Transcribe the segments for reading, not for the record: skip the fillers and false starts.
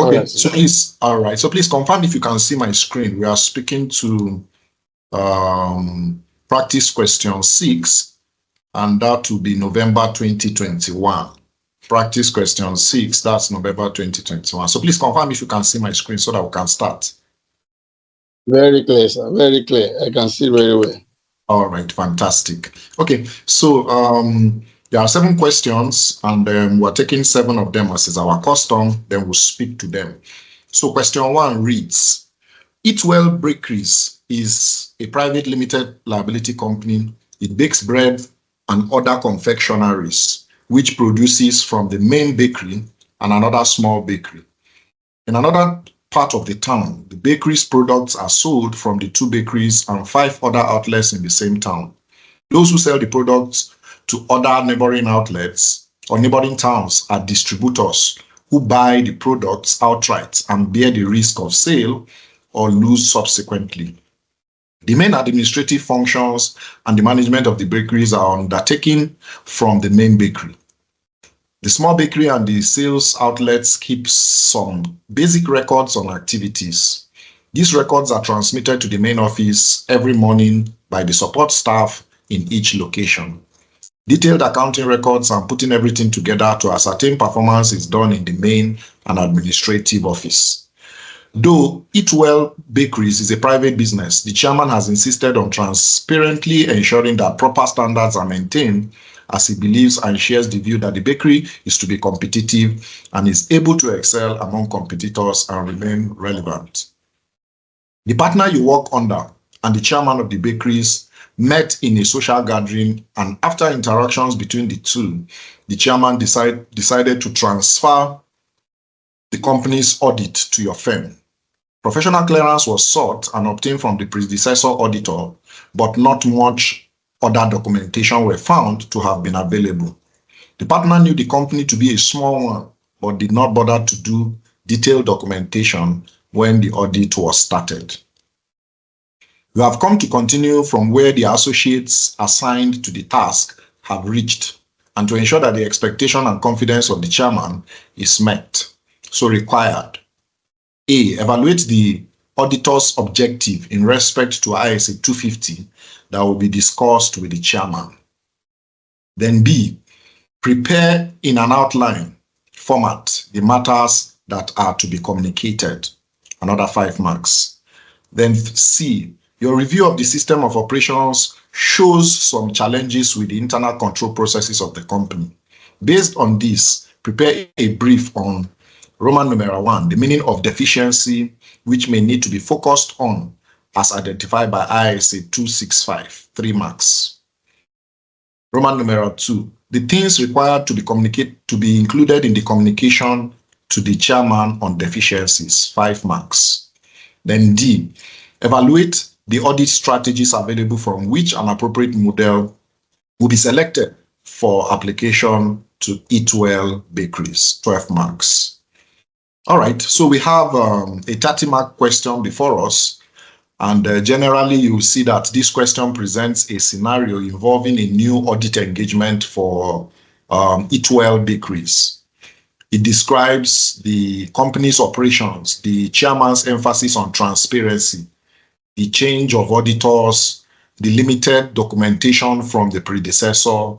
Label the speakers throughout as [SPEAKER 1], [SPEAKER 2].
[SPEAKER 1] Okay, so please, all right. So please confirm if you can see my screen. We are speaking to practice question 6, and that will be November 2021. Practice question 6, that's November 2021. So please confirm if you can see my screen so that we can start.
[SPEAKER 2] Very clear, sir. Very clear. I can see very well.
[SPEAKER 1] All right, fantastic. Okay, so there are 7 questions, and we're taking 7 of them as is our custom, then we'll speak to them. So question 1 reads, Eat Well Bakeries is a private limited liability company. It bakes bread and other confectionaries, which produces from the main bakery and another small bakery. In another part of the town, the bakery's products are sold from the 2 bakeries and 5 other outlets in the same town. Those who sell the products to other neighboring outlets or neighboring towns are distributors who buy the products outright and bear the risk of sale or lose subsequently. The main administrative functions and the management of the bakeries are undertaken from the main bakery. The small bakery and the sales outlets keep some basic records on activities. These records are transmitted to the main office every morning by the support staff in each location. Detailed accounting records and putting everything together to ascertain performance is done in the main and administrative office. Though Eat Well Bakeries is a private business, the chairman has insisted on transparently ensuring that proper standards are maintained, as he believes and shares the view that the bakery is to be competitive and is able to excel among competitors and remain relevant. The partner you work under and the chairman of the bakeries met in a social gathering, and after interactions between the two, the chairman decided to transfer the company's audit to your firm. Professional clearance was sought and obtained from the predecessor auditor, but not much other documentation were found to have been available. The partner knew the company to be a small one, but did not bother to do detailed documentation when the audit was started. You have come to continue from where the associates assigned to the task have reached, and to ensure that the expectation and confidence of the chairman is met. So required: A. Evaluate the auditor's objective in respect to ISA 250 that will be discussed with the chairman. Then B. Prepare in an outline format the matters that are to be communicated. Another 5 marks. Then C. Your review of the system of operations shows some challenges with the internal control processes of the company. Based on this, prepare a brief on Roman numeral 1, the meaning of deficiency, which may need to be focused on as identified by ISA 265, 3 marks. Roman numeral 2, the things required to be included in the communication to the chairman on deficiencies, 5 marks. Then D, evaluate the audit strategies available from which an appropriate model will be selected for application to Eat Well Bakeries, 12 marks. All right, so we have a 30-mark question before us, and generally you will see that this question presents a scenario involving a new audit engagement for Eat Well Bakeries. It describes the company's operations, the chairman's emphasis on transparency, the change of auditors, the limited documentation from the predecessor.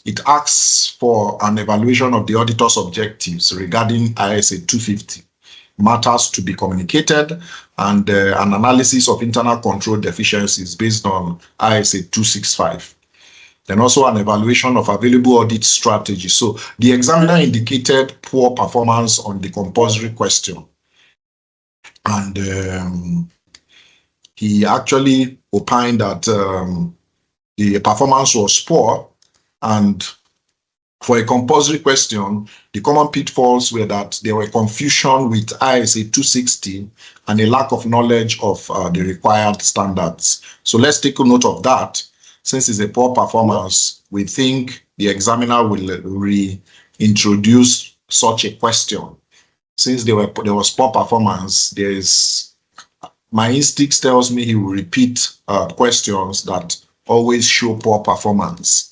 [SPEAKER 1] It asks for an evaluation of the auditor's objectives regarding ISA 250, matters to be communicated, and an analysis of internal control deficiencies based on ISA 265. Then also an evaluation of available audit strategies. So the examiner indicated poor performance on the compulsory question. And he actually opined that the performance was poor. And for a compulsory question, the common pitfalls were that there were confusion with ISA 260 and a lack of knowledge of the required standards. So let's take a note of that. Since it's a poor performance, we think the examiner will reintroduce such a question. Since there was poor performance, my instinct tells me he will repeat questions that always show poor performance.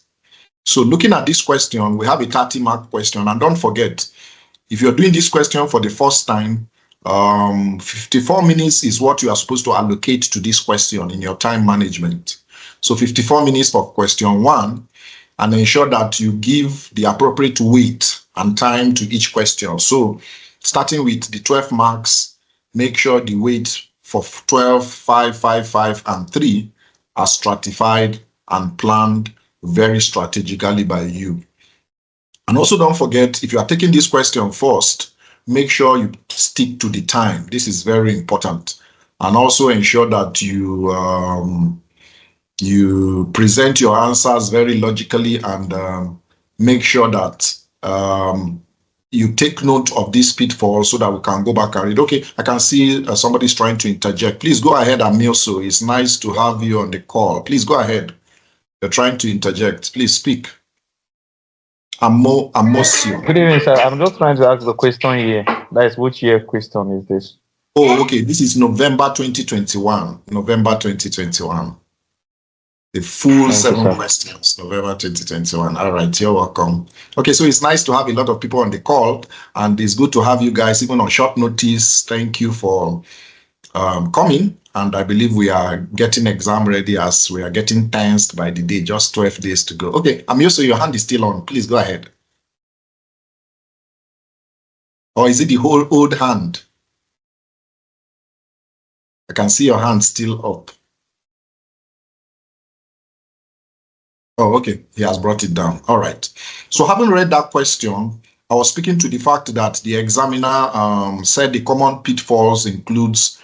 [SPEAKER 1] So looking at this question, we have a 30-mark question, and don't forget, if you're doing this question for the first time, 54 minutes is what you are supposed to allocate to this question in your time management. So 54 minutes for question 1, and ensure that you give the appropriate weight and time to each question. So starting with the 12 marks, make sure the weight for 12, 5, 5, 5, and 3 are stratified and planned very strategically by you. And also don't forget, if you are taking this question first, make sure you stick to the time. This is very important. And also ensure that you present your answers very logically, and make sure that you take note of these pitfalls so that we can go back and read. Okay, I can see somebody's trying to interject. Please go ahead, Amilso. It's nice to have you on the call. Please go ahead. You're trying to interject. Please speak. Amosio.
[SPEAKER 3] Good evening, sir. I'm just trying to ask the question here. That is, which year question is this?
[SPEAKER 1] Oh, okay. This is November 2021. November 2021. The full 7 questions, November 2021. All right, you're welcome. Okay, so it's nice to have a lot of people on the call, and it's good to have you guys even on short notice. Thank you for coming, and I believe we are getting exam ready as we are getting tensed by the day. Just 12 days to go. Okay, Amioso, your hand is still on. Please go ahead. Or is it the whole old hand? I can see your hand still up. Oh, okay. He has brought it down. All right. So having read that question, I was speaking to the fact that the examiner said the common pitfalls includes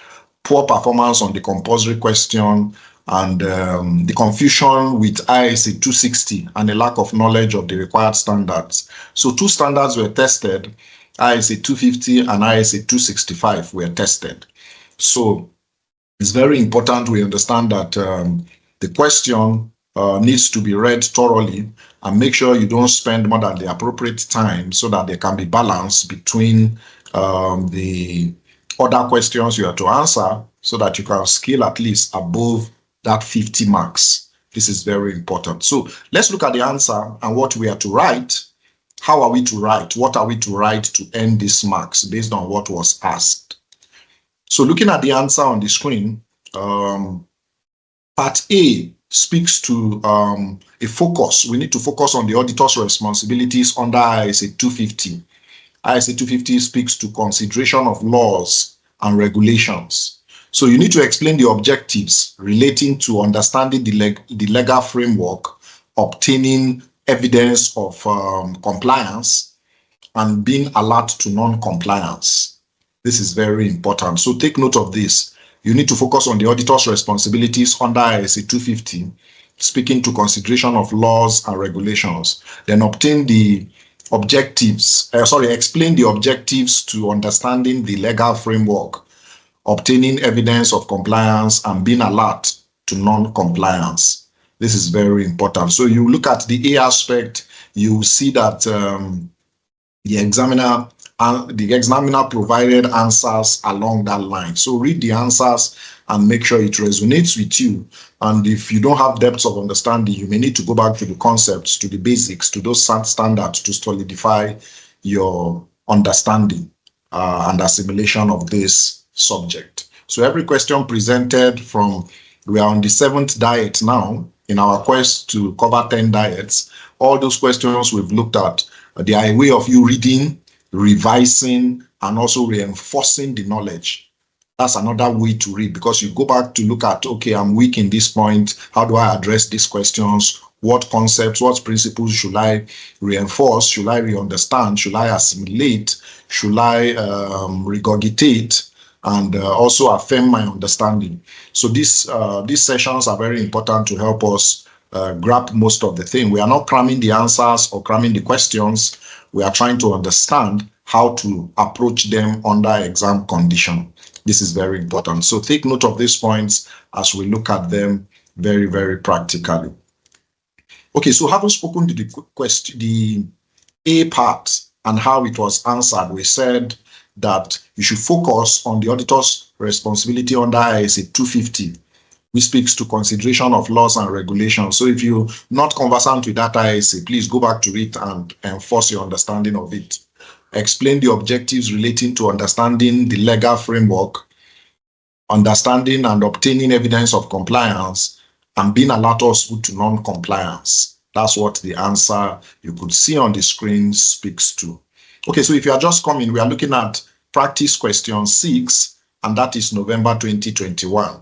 [SPEAKER 1] poor performance on the compulsory question, and the confusion with ISA 260 and a lack of knowledge of the required standards. So 2 standards were tested, ISA 250 and ISA 265 were tested. So it's very important we understand that the question needs to be read thoroughly, and make sure you don't spend more than the appropriate time so that there can be balance between the other questions you have to answer, so that you can scale at least above that 50 marks. This is very important. So let's look at the answer and what we are to write. How are we to write? What are we to write to earn these marks based on what was asked? So looking at the answer on the screen, part A speaks to a focus. We need to focus on the auditor's responsibilities under ISA 250. ISA 250 speaks to consideration of laws and regulations. So you need to explain the objectives relating to understanding the legal framework, obtaining evidence of compliance, and being alert to non-compliance. This is very important. So take note of this. You need to focus on the auditor's responsibilities under ISA 250, speaking to consideration of laws and regulations. Then explain the objectives to understanding the legal framework, obtaining evidence of compliance, and being alert to non-compliance. This is very important. So you look at the A aspect, you see that the examiner provided answers along that line. So read the answers and make sure it resonates with you. And if you don't have depths of understanding, you may need to go back to the concepts, to the basics, to those standards to solidify your understanding and assimilation of this subject. So every question presented we are on the 7th diet now in our quest to cover 10 diets. All those questions we've looked at, they are a way of you reading, revising, and also reinforcing the knowledge. That's another way to read, because you go back to look at, okay, I'm weak in this point. How do I address these questions? What concepts, what principles should I reinforce? Should I re-understand? Should I assimilate? Should I regurgitate? And also affirm my understanding. So these sessions are very important to help us grab most of the thing. We are not cramming the answers or cramming the questions. We are trying to understand how to approach them under exam condition. This is very important. So take note of these points as we look at them very, very practically. Okay, so having spoken to the A part and how it was answered, we said that you should focus on the auditor's responsibility under ISA 250, which speaks to consideration of laws and regulations. So if you're not conversant with that ISA, please go back to it and enforce your understanding of it. explain the objectives relating to understanding the legal framework, understanding and obtaining evidence of compliance, and being alert also to non-compliance. That's what the answer you could see on the screen speaks to. Okay, so if you are just coming, we are looking at practice question 6, and that is November 2021.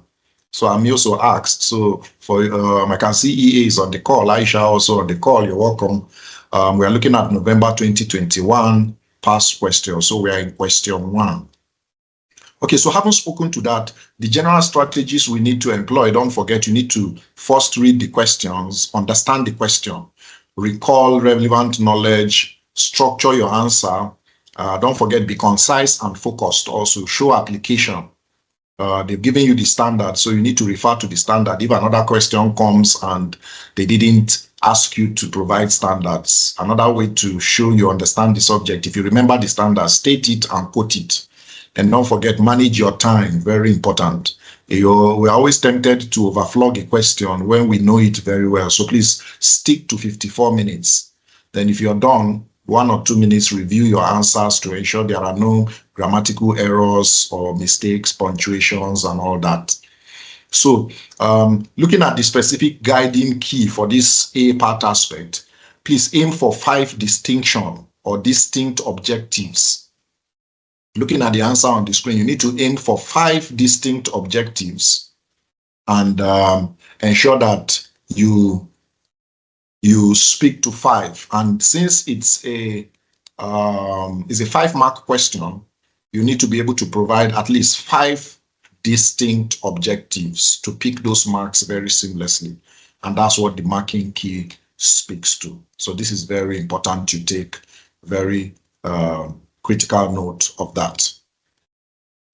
[SPEAKER 1] So I'm also asked, so for I can see EA is on the call, Aisha also on the call, you're welcome. We are looking at November 2021 past question, so we are in question 1. Okay, so having spoken to that, the general strategies we need to employ, don't forget, you need to first read the questions, understand the question, recall relevant knowledge, structure your answer. Don't forget, be concise and focused. Also, show application. They've given you the standard, so you need to refer to the standard. If another question comes and they didn't ask you to provide standards, another way to show you understand the subject, if you remember the standard, state it and quote it. And don't forget, manage your time, very important. We're always tempted to overflog a question when we know it very well. So please stick to 54 minutes. Then if you're done, 1 or 2 minutes, review your answers to ensure there are no grammatical errors or mistakes, punctuations, and all that. So looking at the specific guiding key for this A part aspect, please aim for 5 distinction or distinct objectives. Looking at the answer on the screen, you need to aim for 5 distinct objectives and ensure that you speak to 5. And since it's a 5-mark question, you need to be able to provide at least 5 distinct objectives to pick those marks very seamlessly. And that's what the marking key speaks to. So this is very important to take very critical note of that.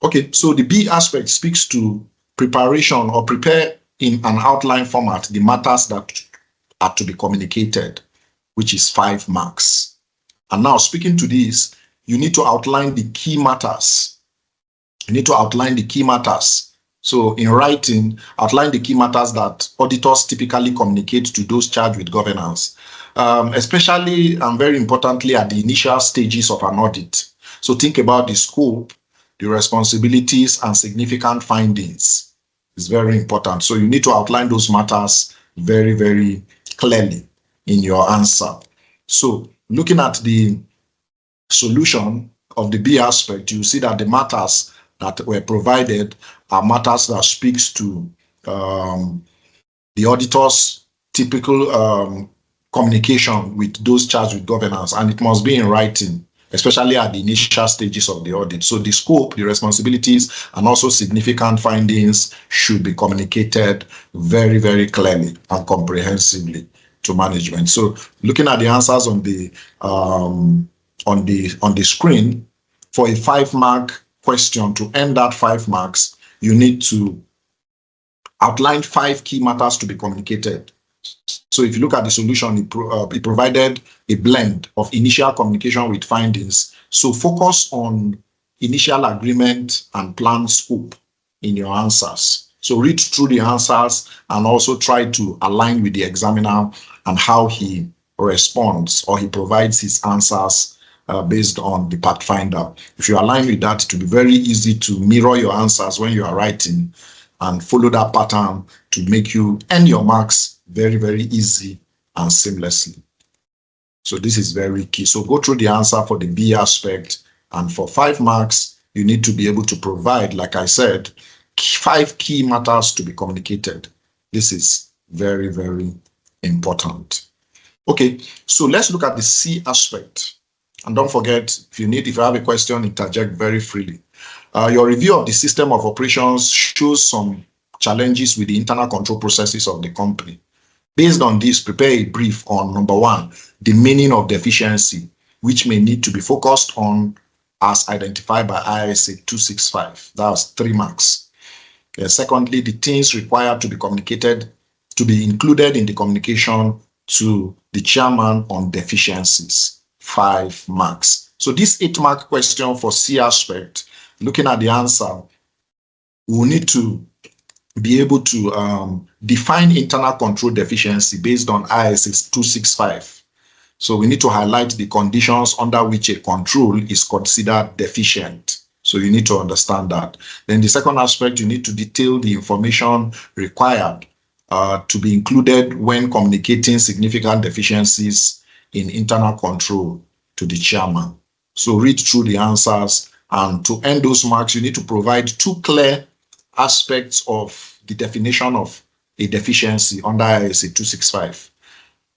[SPEAKER 1] Okay, so the B aspect speaks to preparation or prepare in an outline format the matters that are to be communicated, which is 5 marks. And now speaking to this, you need to outline the key matters. You need to outline the key matters. So in writing, outline the key matters that auditors typically communicate to those charged with governance, especially and very importantly at the initial stages of an audit. So think about the scope, the responsibilities, and significant findings. It's very important. So you need to outline those matters very, very clearly in your answer. So looking at the solution of the B aspect, you see that the matters that were provided are matters that speaks to the auditor's typical communication with those charged with governance, and it must be in writing, especially at the initial stages of the audit. So the scope, the responsibilities, and also significant findings should be communicated very, very clearly and comprehensively to management. So looking at the answers on the screen, for a 5-mark question, to end that 5 marks, you need to outline 5 key matters to be communicated. So if you look at the solution, it provided a blend of initial communication with findings. So focus on initial agreement and plan scope in your answers. So read through the answers and also try to align with the examiner and how he responds or he provides his answers based on the pathfinder. If you align with that, it will be very easy to mirror your answers when you are writing and follow that pattern to make you earn your marks very, very easy and seamlessly. So this is very key. So go through the answer for the B aspect, and for 5 marks, you need to be able to provide, like I said, 5 key matters to be communicated. This is very, very important. Okay, so let's look at the C aspect. And don't forget, if you have a question, interject very freely. Your review of the system of operations shows some challenges with the internal control processes of the company. Based on this, prepare a brief on number 1, the meaning of deficiency, which may need to be focused on as identified by ISA 265. That's 3 marks. Secondly, the things required to be communicated, to be included in the communication to the chairman on deficiencies, 5 marks. So this 8-mark question for C aspect, looking at the answer, we will need to be able to define internal control deficiency based on ISA 265. So we need to highlight the conditions under which a control is considered deficient. So you need to understand that. Then the second aspect, you need to detail the information required to be included when communicating significant deficiencies in internal control to the chairman. So read through the answers, and to earn those marks, you need to provide 2 clear aspects of the definition of a deficiency under ISA 265.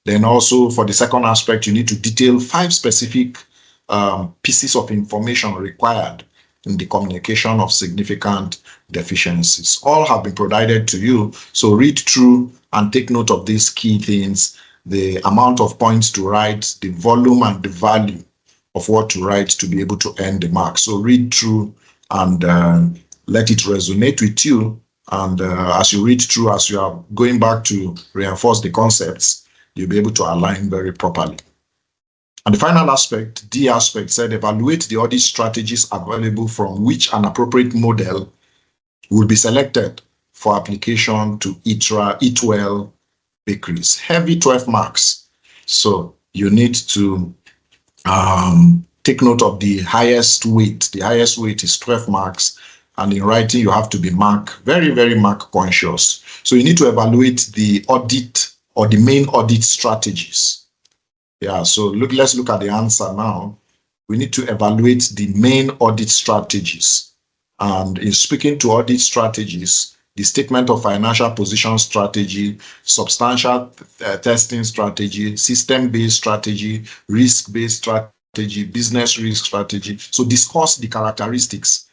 [SPEAKER 1] Then also for the second aspect, you need to detail 5 specific pieces of information required in the communication of significant deficiencies. All have been provided to you, so read through and take note of these key things: the amount of points to write, the volume and the value of what to write to be able to earn the mark. So read through and let it resonate with you. And as you read through, as you are going back to reinforce the concepts, you'll be able to align very properly. And the final aspect, D aspect, said evaluate the audit strategies available from which an appropriate model will be selected for application to Eat Well Bakeries. Heavy 12 marks. So you need to take note of the highest weight. The highest weight is 12 marks. And in writing, you have to be very, very mark conscious. So you need to evaluate the audit or the main audit strategies. Yeah, so let's look at the answer now. We need to evaluate the main audit strategies. And in speaking to audit strategies, the statement of financial position strategy, substantial testing strategy, system-based strategy, risk-based strategy, business risk strategy. So discuss the characteristics,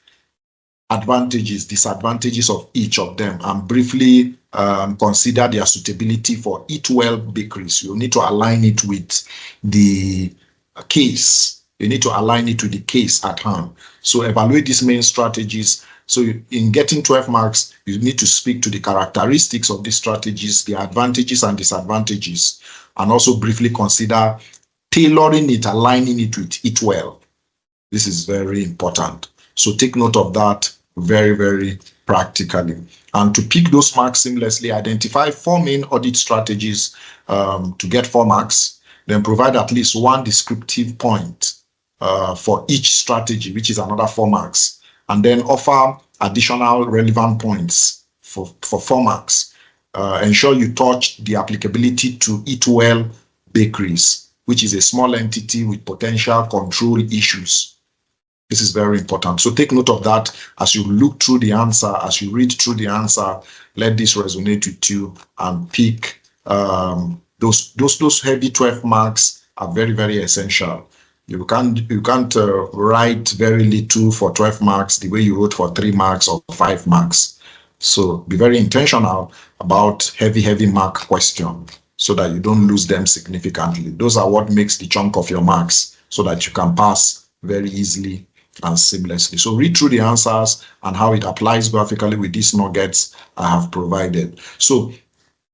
[SPEAKER 1] advantages, disadvantages of each of them, and briefly consider their suitability for Eat Well Bakeries. You need to align it with the case. You need to align it to the case at hand. So evaluate these main strategies. So in getting 12 marks, you need to speak to the characteristics of these strategies, the advantages and disadvantages, and also briefly consider tailoring it, aligning it with Eat Well. This is very important. So take note of that very, very practically. And to pick those marks seamlessly, identify 4 main audit strategies to get 4 marks, then provide at least 1 descriptive point for each strategy, which is another 4 marks, and then offer additional relevant points for 4 marks. Ensure you touch the applicability to Eat Well Bakeries, which is a small entity with potential control issues. This is very important. So take note of that as you look through the answer, as you read through the answer. Let this resonate with you and pick those heavy 12 marks are very, very essential. You can't write very little for 12 marks the way you wrote for 3 marks or 5 marks. So be very intentional about heavy mark question so that you don't lose them significantly. Those are what makes the chunk of your marks so that you can pass very easily and seamlessly. So read through the answers and how it applies graphically with these nuggets I have provided. So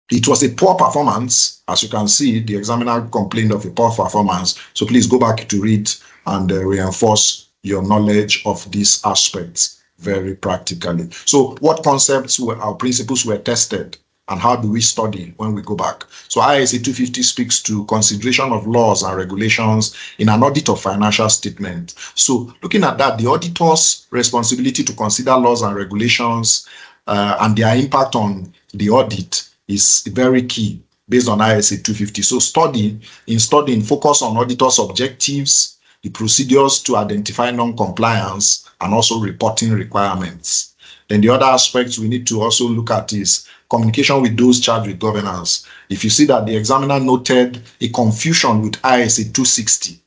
[SPEAKER 1] it was a poor performance. As you can see, the examiner complained of a poor performance. So please go back to read and reinforce your knowledge of these aspects very practically. So what concepts were our principles were tested, and how do we study when we go back? So ISA 250 speaks to consideration of laws and regulations in an audit of financial statement. So looking at that, the auditor's responsibility to consider laws and regulations and their impact on the audit is very key based on ISA 250. So studying, focus on auditor's objectives, the procedures to identify non-compliance, and also reporting requirements. Then the other aspects we need to also look at is communication with those charged with governance. If you see that the examiner noted a confusion with ISA 260.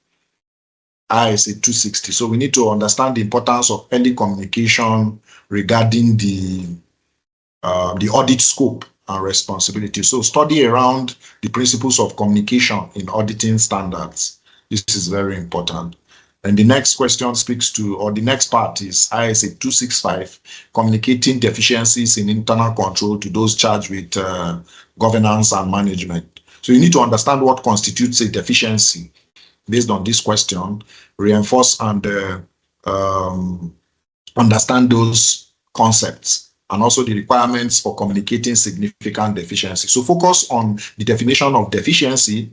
[SPEAKER 1] ISA 260. So we need to understand the importance of early communication regarding the audit scope and responsibility. So study around the principles of communication in auditing standards. This is very important. And the next question speaks to, or the next part is ISA 265, communicating deficiencies in internal control to those charged with governance and management. So you need to understand what constitutes a deficiency based on this question, reinforce and understand those concepts, and also the requirements for communicating significant deficiency. So focus on the definition of deficiency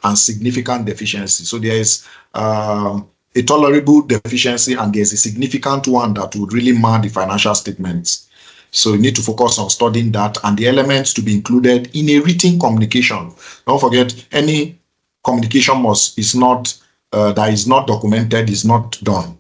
[SPEAKER 1] and significant deficiency. So there is a tolerable deficiency and there's a significant one that would really mar the financial statements. So you need to focus on studying that and the elements to be included in a written communication. Don't forget, any communication that is not documented is not done.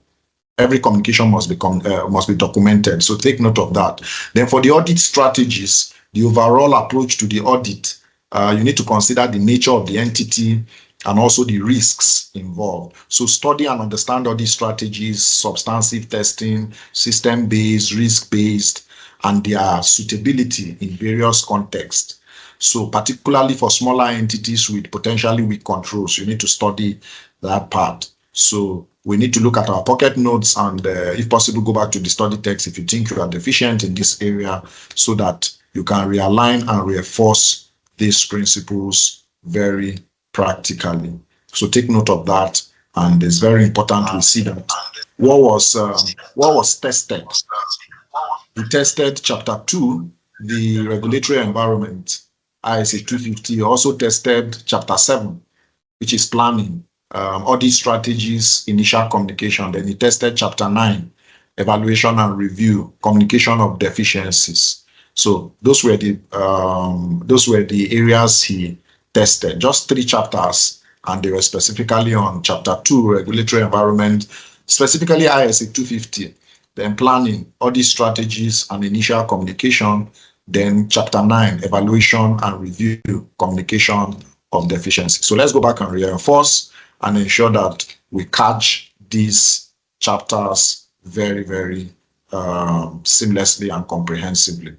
[SPEAKER 1] Every communication must be documented. So take note of that. Then for the audit strategies, the overall approach to the audit, you need to consider the nature of the entity and also the risks involved. So study and understand audit strategies, substantive testing, system-based, risk-based, and their suitability in various contexts. So particularly for smaller entities with potentially weak controls, you need to study that part. So we need to look at our pocket notes and if possible, go back to the study text if you think you are deficient in this area so that you can realign and reinforce these principles very practically. So take note of that, and it's very important we see that. What was tested? We tested Chapter 2, the regulatory environment, ISA 250. Also tested Chapter 7, which is planning, audit strategies, initial communication. Then he tested Chapter 9, evaluation and review, communication of deficiencies. So those were the areas he tested. Just 3 chapters, and they were specifically on Chapter 2, regulatory environment, specifically ISA 250. Then planning, audit strategies and initial communication. Then Chapter 9, evaluation and review, communication of deficiency. So let's go back and reinforce and ensure that we catch these chapters very, very seamlessly and comprehensively.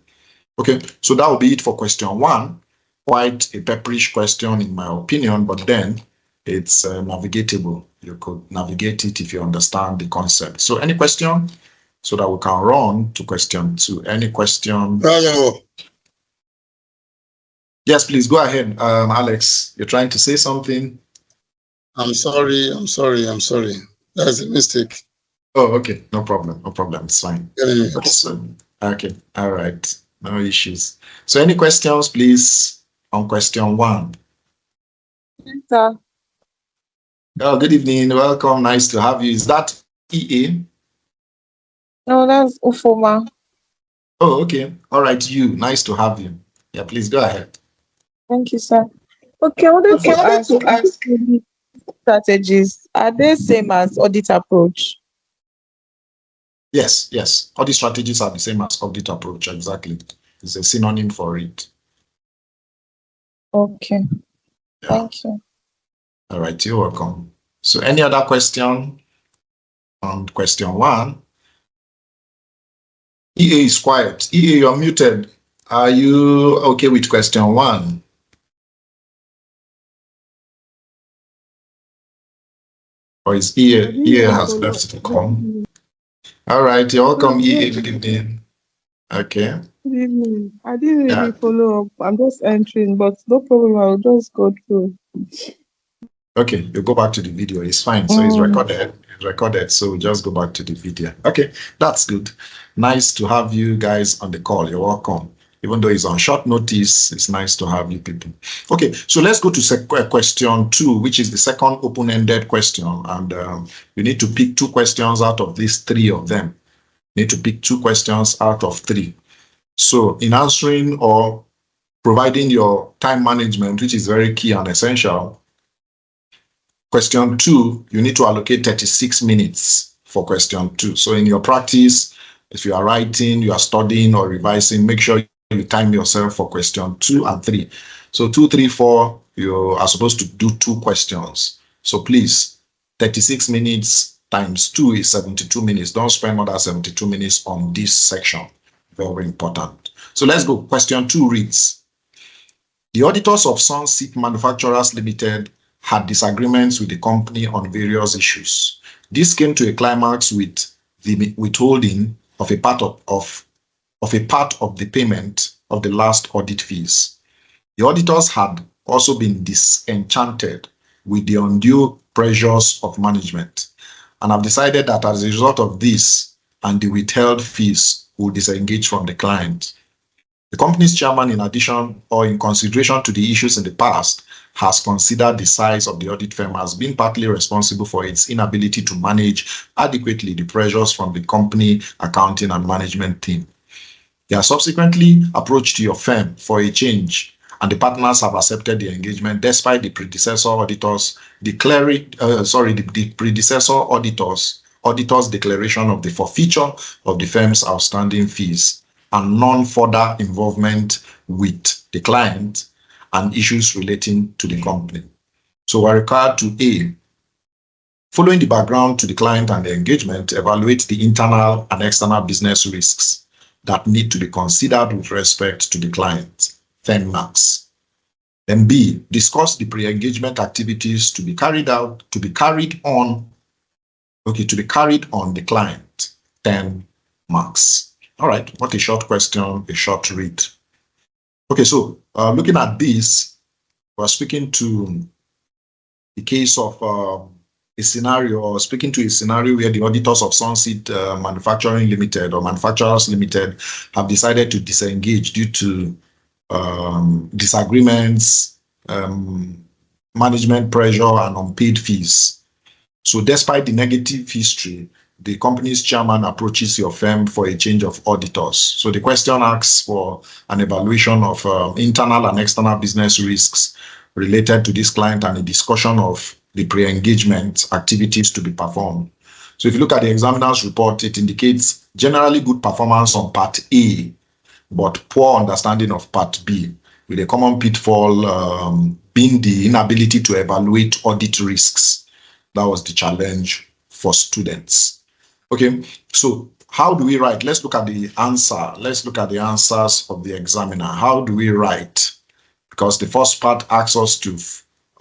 [SPEAKER 1] Okay, so that will be it for question 1. Quite a pepperish question in my opinion, but then it's navigatable. You could navigate it if you understand the concept. So any question? So that we can run to question 2. Any question?
[SPEAKER 2] Hello.
[SPEAKER 1] Yes, please go ahead, Alex. You're trying to say something?
[SPEAKER 2] I'm sorry. That's a mistake.
[SPEAKER 1] Oh, okay. No problem. It's fine.
[SPEAKER 2] Yeah.
[SPEAKER 1] Okay. All right. No issues. So any questions, please, on question 1?
[SPEAKER 4] Yes, sir.
[SPEAKER 1] Oh, good evening. Welcome. Nice to have you. Is that EA?
[SPEAKER 4] No, that's Ufoma.
[SPEAKER 1] Oh, okay. All right. Nice to have you. Yeah, please go ahead.
[SPEAKER 4] Thank you, sir. Okay, I wanted to ask strategies. Are they same as audit approach?
[SPEAKER 1] Yes. All these strategies are the same as audit approach. Exactly. It's a synonym for it.
[SPEAKER 4] Okay.
[SPEAKER 1] Yeah.
[SPEAKER 4] Thank you.
[SPEAKER 1] All right. You're welcome. So any other question on question 1? EA is quiet. EA, you're muted. Are you okay with question 1? Or is EA has left the call? All right, you're welcome, EA. Good evening. Okay.
[SPEAKER 5] Good evening. I didn't really follow up. I'm just entering, but no problem. I'll just go through.
[SPEAKER 1] Okay, you go back to the video. It's fine. So it's recorded. So just go back to the video. Okay, that's good. Nice to have you guys on the call. You're welcome. Even though it's on short notice, it's nice to have you people. Okay, so let's go to question 2, which is the second open-ended question. And you need to pick 2 questions out of these 3 of them. You need to pick 2 questions out of 3. So in answering or providing your time management, which is very key and essential, question 2, you need to allocate 36 minutes for question 2. So in your practice, if you are writing, you are studying or revising, make sure you time yourself for question 2 and 3. So 2, 3, 4, you are supposed to do 2 questions. So please, 36 minutes times 2 is 72 minutes. Don't spend more than 72 minutes on this section. Very important. So let's go. Question 2 reads, the auditors of Sunsit Manufacturers Limited had disagreements with the company on various issues. This came to a climax with the withholding of a part of the payment of the last audit fees. The auditors had also been disenchanted with the undue pressures of management and have decided that as a result of this and the withheld fees will disengage from the client. The company's chairman, in addition or in consideration to the issues in the past, has considered the size of the audit firm as being partly responsible for its inability to manage adequately the pressures from the company accounting and management team. They are subsequently approached your firm for a change, and the partners have accepted the engagement despite the predecessor auditors declaring, the predecessor auditor's declaration of the forfeiture of the firm's outstanding fees and non-further involvement with the client and issues relating to the company. So we're required to A, following the background to the client and the engagement, evaluate the internal and external business risks that need to be considered with respect to the client, 10 marks. Then B, discuss the pre-engagement activities to be carried on the client, 10 marks. All right, what a short question, a short read. Okay, so looking at this, we're speaking to the case of a scenario, or speaking to a scenario where the auditors of Sunsit Manufacturing Limited or Manufacturers Limited have decided to disengage due to disagreements, management pressure, and unpaid fees. So despite the negative history, the company's chairman approaches your firm for a change of auditors. So the question asks for an evaluation of internal and external business risks related to this client and a discussion of the pre-engagement activities to be performed. So if you look at the examiner's report, it indicates generally good performance on part A, but poor understanding of part B, with a common pitfall being the inability to evaluate audit risks. That was the challenge for students. Okay, so how do we write? Let's look at the answer. Let's look at the answers of the examiner. How do we write? Because the first part asks us to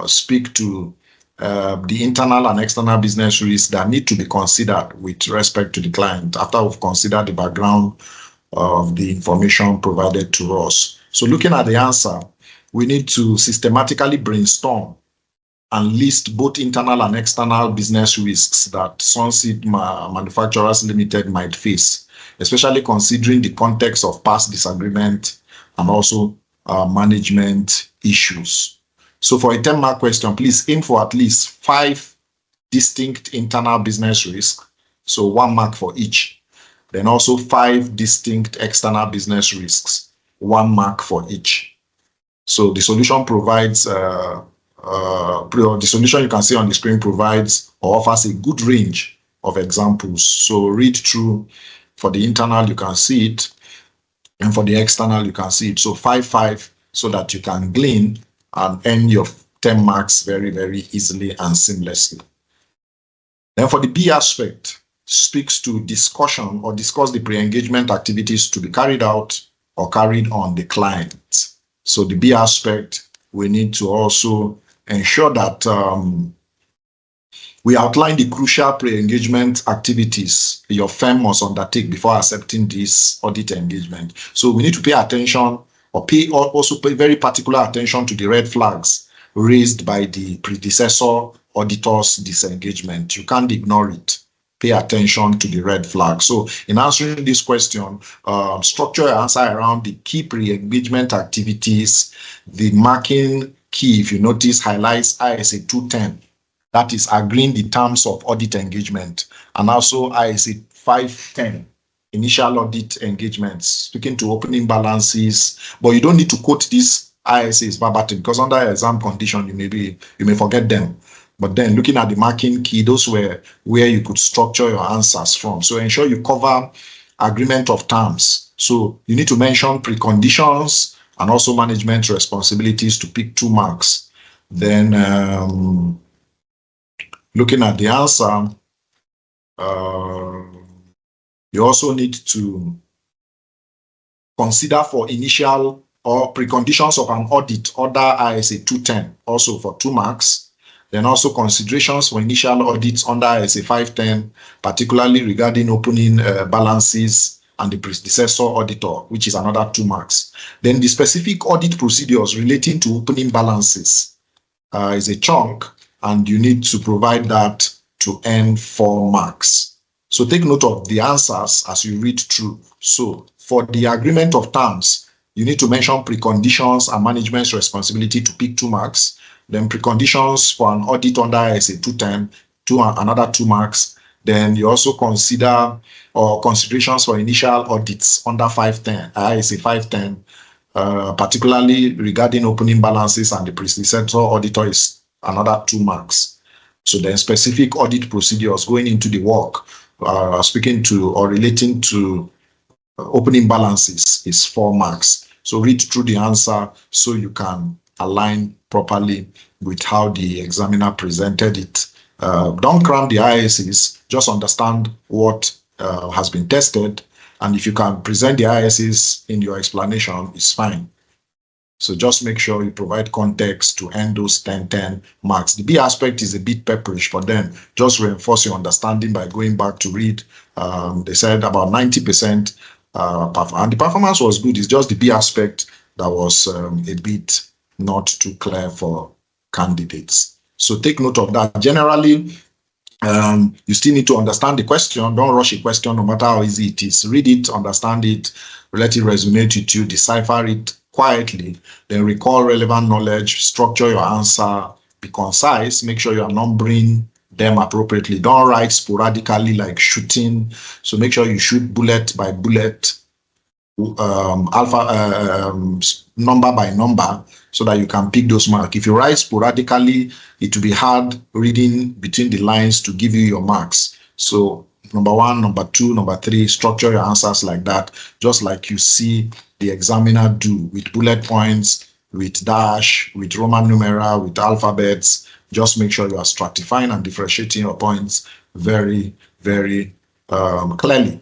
[SPEAKER 1] speak to the internal and external business risks that need to be considered with respect to the client after we've considered the background of the information provided to us. So looking at the answer, we need to systematically brainstorm and list both internal and external business risks that Sunsit Manufacturers Limited might face, especially considering the context of past disagreement and also management issues. So for a 10-mark question, please aim for at least 5 distinct internal business risks, so 1 mark for each. Then also 5 distinct external business risks, 1 mark for each. So the solution provides the solution you can see on the screen provides or offers a good range of examples. So read through. For the internal, you can see it, and for the external, you can see it. So 5, so that you can glean and earn your 10 marks very, very easily and seamlessly. Then for the B aspect, speaks to discussion or discuss the pre-engagement activities to be carried out or carried on the client. So the B aspect, we need to also ensure that we outline the crucial pre-engagement activities your firm must undertake before accepting this audit engagement. So we need to pay attention or also pay very particular attention to the red flags raised by the predecessor auditor's disengagement. You can't ignore it. Pay attention to the red flag. So in answering this question, structure your answer around the key pre-engagement activities. The marking key, if you notice, highlights ISA 210. That is agreeing the terms of audit engagement. And also ISA 510, initial audit engagements, speaking to opening balances. But you don't need to quote these ISAs verbatim, because under exam condition, you may forget them. But then looking at the marking key, those were where you could structure your answers from. So ensure you cover agreement of terms. So you need to mention preconditions and also management responsibilities to pick 2 marks. Then looking at the answer, you also need to consider for initial or preconditions of an audit, under ISA 210, also for 2 marks. Then also considerations for initial audits under ISA 510, particularly regarding opening balances and the predecessor auditor, which is another 2 marks. Then the specific audit procedures relating to opening balances is a chunk, and you need to provide that to earn 4 marks. So take note of the answers as you read through. So for the agreement of terms, You need to mention preconditions and management's responsibility to pick 2 marks. Then preconditions for an audit under ISA 210, another 2 marks. Then you also consider considerations for initial audits under 510, ISA 510, particularly regarding opening balances and the predecessor auditor is another 2 marks. So then specific audit procedures going into the work, speaking to or relating to opening balances is 4 marks. So read through the answer so you can align properly with how the examiner presented it. Don't cram the ISs, just understand what has been tested, and if you can present the ISs in your explanation, it's fine. So just make sure you provide context to end those 10 marks. The B aspect is a bit pepperish for them. Just reinforce your understanding by going back to read. They said about 90%, and the performance was good. It's just the B aspect that was a bit not too clear for candidates. So take note of that. Generally, you still need to understand the question. Don't rush a question no matter how easy it is. Read it, understand it, let it resonate with you, decipher it quietly, then recall relevant knowledge, structure your answer, be concise, make sure you are numbering them appropriately. Don't write sporadically like shooting. So make sure you shoot bullet by bullet, number by number, so that you can pick those marks. If you write sporadically, it will be hard reading between the lines to give you your marks. So number 1, number 2, number 3, structure your answers like that, just like you see the examiner do, with bullet points, with dash, with Roman numeral, with alphabets. Just make sure you are stratifying and differentiating your points very, very clearly.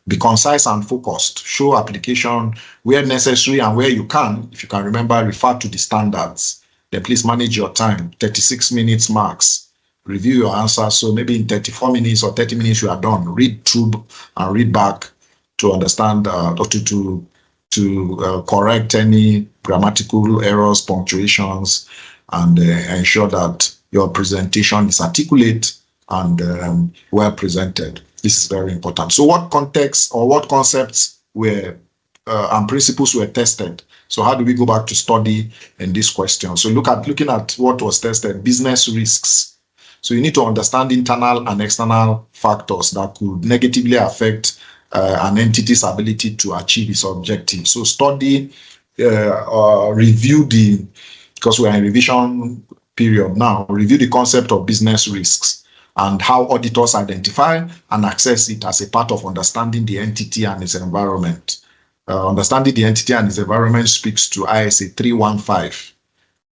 [SPEAKER 1] Be concise and focused. Show application where necessary, and where you can, if you can remember, refer to the standards. Then please manage your time. 36 minutes max. Review your answers. So maybe in 34 minutes or 30 minutes you are done. Read through and read back to understand or to correct any grammatical errors, punctuations, and ensure that your presentation is articulate and well presented. This is very important. So what context or what concepts were and principles were tested? So how do we go back to study in this question? So looking at what was tested: business risks. So you need to understand internal and external factors that could negatively affect an entity's ability to achieve its objective. So study, review because we are in revision period now, review the concept of business risks and how auditors identify and access it as a part of understanding the entity and its environment. Understanding the entity and its environment speaks to ISA 315.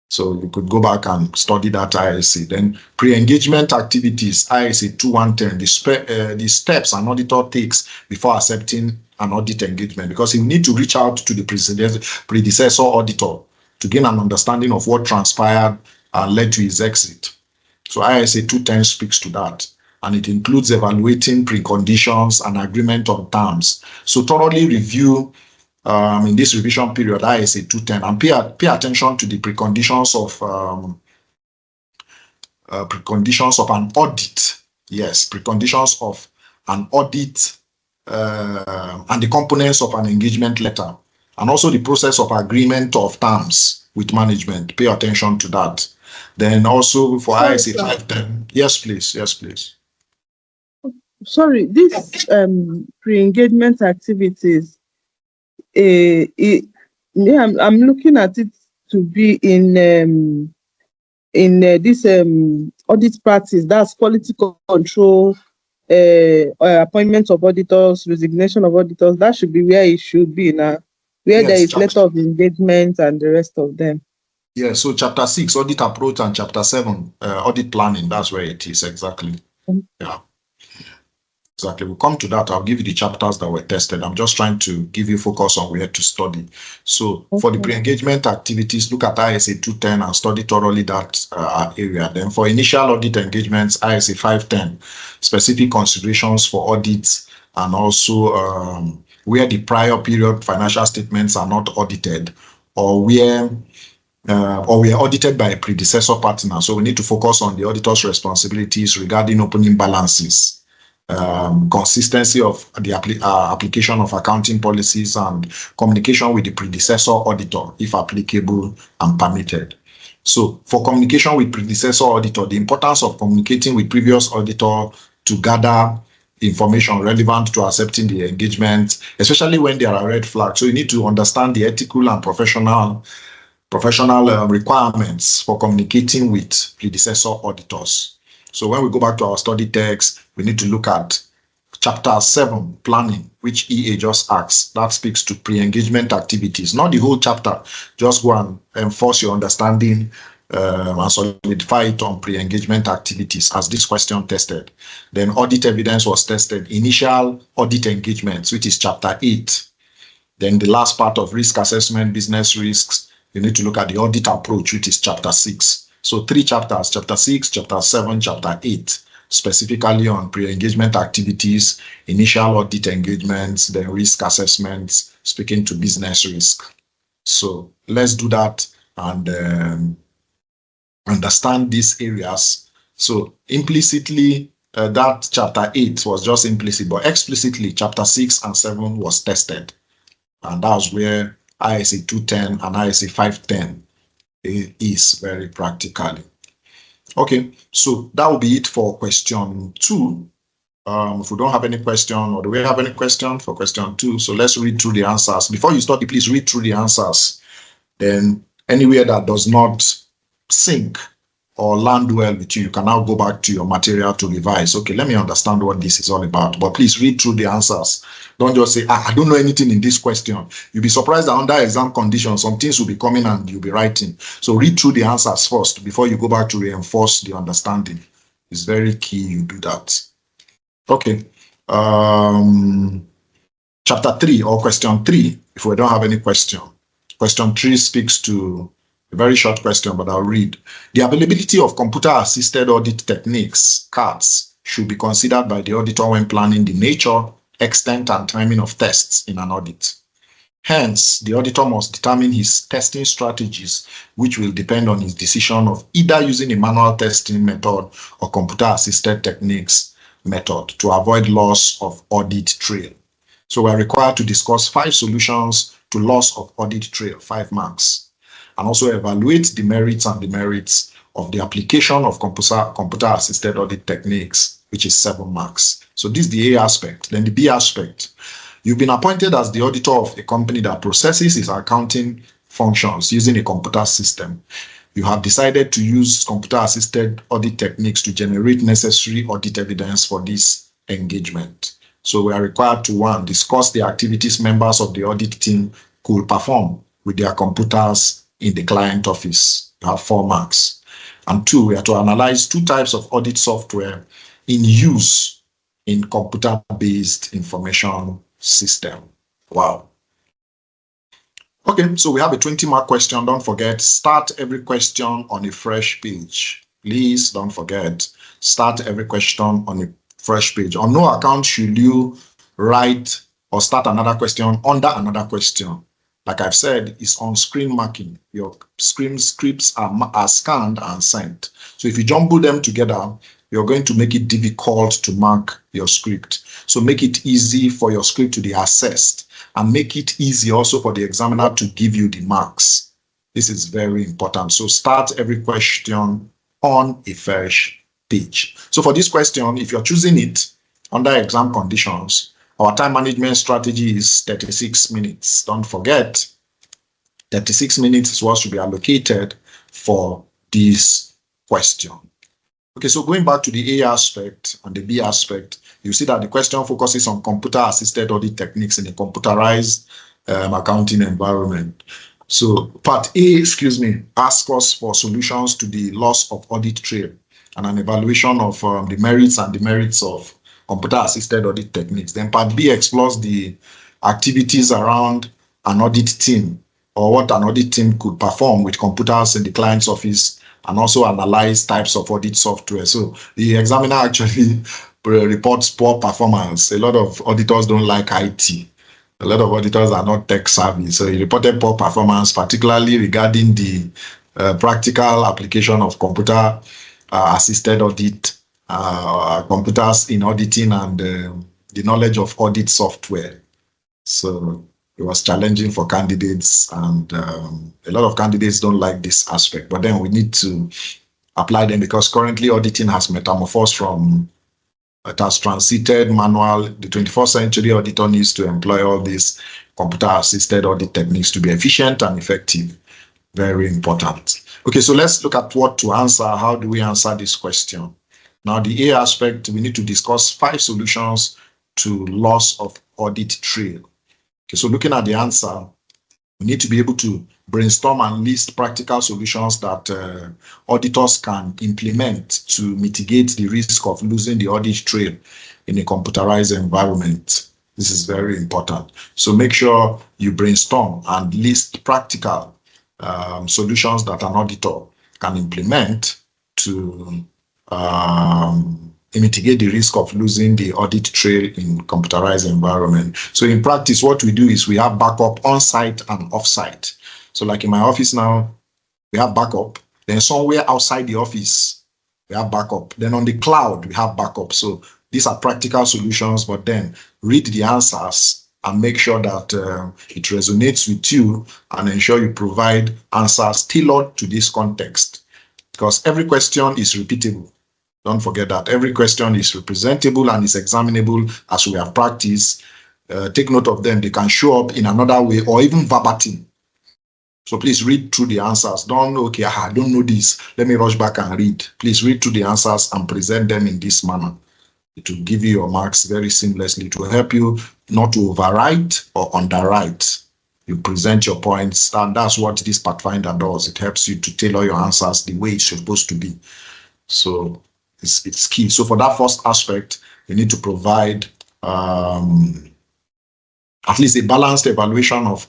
[SPEAKER 1] So you could go back and study that ISA. Then pre-engagement activities, ISA 2110, the steps an auditor takes before accepting an audit engagement, because he need to reach out to the predecessor auditor to gain an understanding of what transpired and led to his exit. So ISA 210 speaks to that, and it includes evaluating preconditions and agreement on terms. So thoroughly review in this revision period ISA 210 and pay attention to the preconditions of an audit. Yes, preconditions of an audit and the components of an engagement letter, and also the process of agreement of terms with management. Pay attention to that. Then also for ISA 510. Yes, please. Yes, please.
[SPEAKER 5] Sorry, this pre-engagement activities, I'm looking at it to be in this audit practice. That's quality control, appointment of auditors, resignation of auditors. That should be where it should be now, where there is letter of engagement and the rest of them.
[SPEAKER 1] Yeah, so chapter 6, audit approach, and chapter 7, audit planning. That's where it is exactly. Yeah, exactly. We'll come to that. I'll give you the chapters that were tested. I'm just trying to give you focus on where to study. So for the pre-engagement activities, look at ISA 210 and study thoroughly that area. Then for initial audit engagements, ISA 510, specific considerations for audits, and also where the prior period financial statements are not audited, or we are audited by a predecessor partner. So we need to focus on the auditor's responsibilities regarding opening balances. consistency of the application of accounting policies, and communication with the predecessor auditor, if applicable and permitted. So for communication with predecessor auditor, the importance of communicating with previous auditor to gather information relevant to accepting the engagement, especially when there are red flags. So you need to understand the ethical and professional requirements for communicating with predecessor auditors. So when we go back to our study text, we need to look at chapter 7, planning, which EA just asked. That speaks to pre-engagement activities. Not the whole chapter, just go and enforce your understanding and solidify it on pre-engagement activities, as this question tested. Then audit evidence was tested, initial audit engagements, which is chapter 8. Then the last part of risk assessment, business risks, you need to look at the audit approach, which is chapter 6. So 3 chapters, chapter 6, chapter 7, chapter 8, specifically on pre-engagement activities, initial audit engagements, then risk assessments, speaking to business risk. So let's do that and understand these areas. So implicitly, that chapter 8 was just implicit, but explicitly chapter 6 and 7 was tested. And that's where ISA 210 and ISA 510 is very practically. Okay, so that will be it for question 2. If we don't have any question, or do we have any question for question 2? So let's read through the answers. Before you study, please read through the answers. Then anywhere that does not sync or land well with you, you can now go back to your material to revise. Okay, let me understand what this is all about. But please read through the answers. Don't just say, I don't know anything in this question. You'll be surprised that under exam conditions, some things will be coming and you'll be writing. So read through the answers first before you go back to reinforce the understanding. It's very key you do that. Okay. Chapter 3 or question 3, if we don't have any question. Question 3 speaks to a very short question, but I'll read. The availability of computer-assisted audit techniques, CATs, should be considered by the auditor when planning the nature, extent, and timing of tests in an audit. Hence, the auditor must determine his testing strategies, which will depend on his decision of either using a manual testing method or computer-assisted techniques method to avoid loss of audit trail. So we're required to discuss 5 solutions to loss of audit trail, 5 marks. And also evaluate the merits and demerits of the application of computer-assisted audit techniques, which is 7 marks. So this is the A aspect. Then the B aspect. You've been appointed as the auditor of a company that processes its accounting functions using a computer system. You have decided to use computer-assisted audit techniques to generate necessary audit evidence for this engagement. So we are required to 1, discuss the activities members of the audit team could perform with their computers in the client office. You have 4 marks. And 2, we are to analyze 2 types of audit software in use in computer-based information system. Wow. Okay, so we have a 20-mark question. Don't forget, start every question on a fresh page. Please don't forget, start every question on a fresh page. On no account should you write or start another question under another question. Like I've said, it's on screen marking. Your screen scripts are scanned and sent. So if you jumble them together, you're going to make it difficult to mark your script. So make it easy for your script to be assessed, and make it easy also for the examiner to give you the marks. This is very important. So start every question on a fresh page. So for this question, if you're choosing it under exam conditions, our time management strategy is 36 minutes. Don't forget, 36 minutes is what should be allocated for this question. Okay, so going back to the A aspect and the B aspect, you see that the question focuses on computer-assisted audit techniques in a computerized accounting environment. So part A, asks us for solutions to the loss of audit trail and an evaluation of the merits and demerits of computer-assisted audit techniques. Then part B explores the activities around an audit team, or what an audit team could perform with computers in the client's office, and also analyze types of audit software. So the examiner actually reports poor performance. A lot of auditors don't like IT. A lot of auditors are not tech savvy. So he reported poor performance, particularly regarding the practical application of computer assisted audit computers in auditing and the knowledge of audit software. So it was challenging for candidates, and a lot of candidates don't like this aspect, but then we need to apply them because currently auditing has metamorphosed from, it has transited manual. The 21st century auditor needs to employ all these computer-assisted audit techniques to be efficient and effective. Very important. Okay, so let's look at what to answer. How do we answer this question? Now, the A aspect, we need to discuss 5 solutions to loss of audit trail. Okay, so looking at the answer, we need to be able to brainstorm and list practical solutions that auditors can implement to mitigate the risk of losing the audit trail in a computerized environment. This is very important. So make sure you brainstorm and list practical solutions that an auditor can implement to mitigate the risk of losing the audit trail in computerized environment. So in practice, what we do is we have backup on-site and off-site. So like in my office now, we have backup. Then somewhere outside the office, we have backup. Then on the cloud, we have backup. So these are practical solutions, but then read the answers and make sure that it resonates with you and ensure you provide answers tailored to this context. Because every question is repeatable. Don't forget that every question is representable and is examinable as we have practiced. Take note of them. They can show up in another way or even verbatim. So please read through the answers. Don't, okay, I don't know this. Let me rush back and read. Please read through the answers and present them in this manner. It will give you your marks very seamlessly to help you not to overwrite or underwrite. You present your points, and that's what this Pathfinder does. It helps you to tailor your answers the way it's supposed to be. So it's key. So for that first aspect, you need to provide at least a balanced evaluation of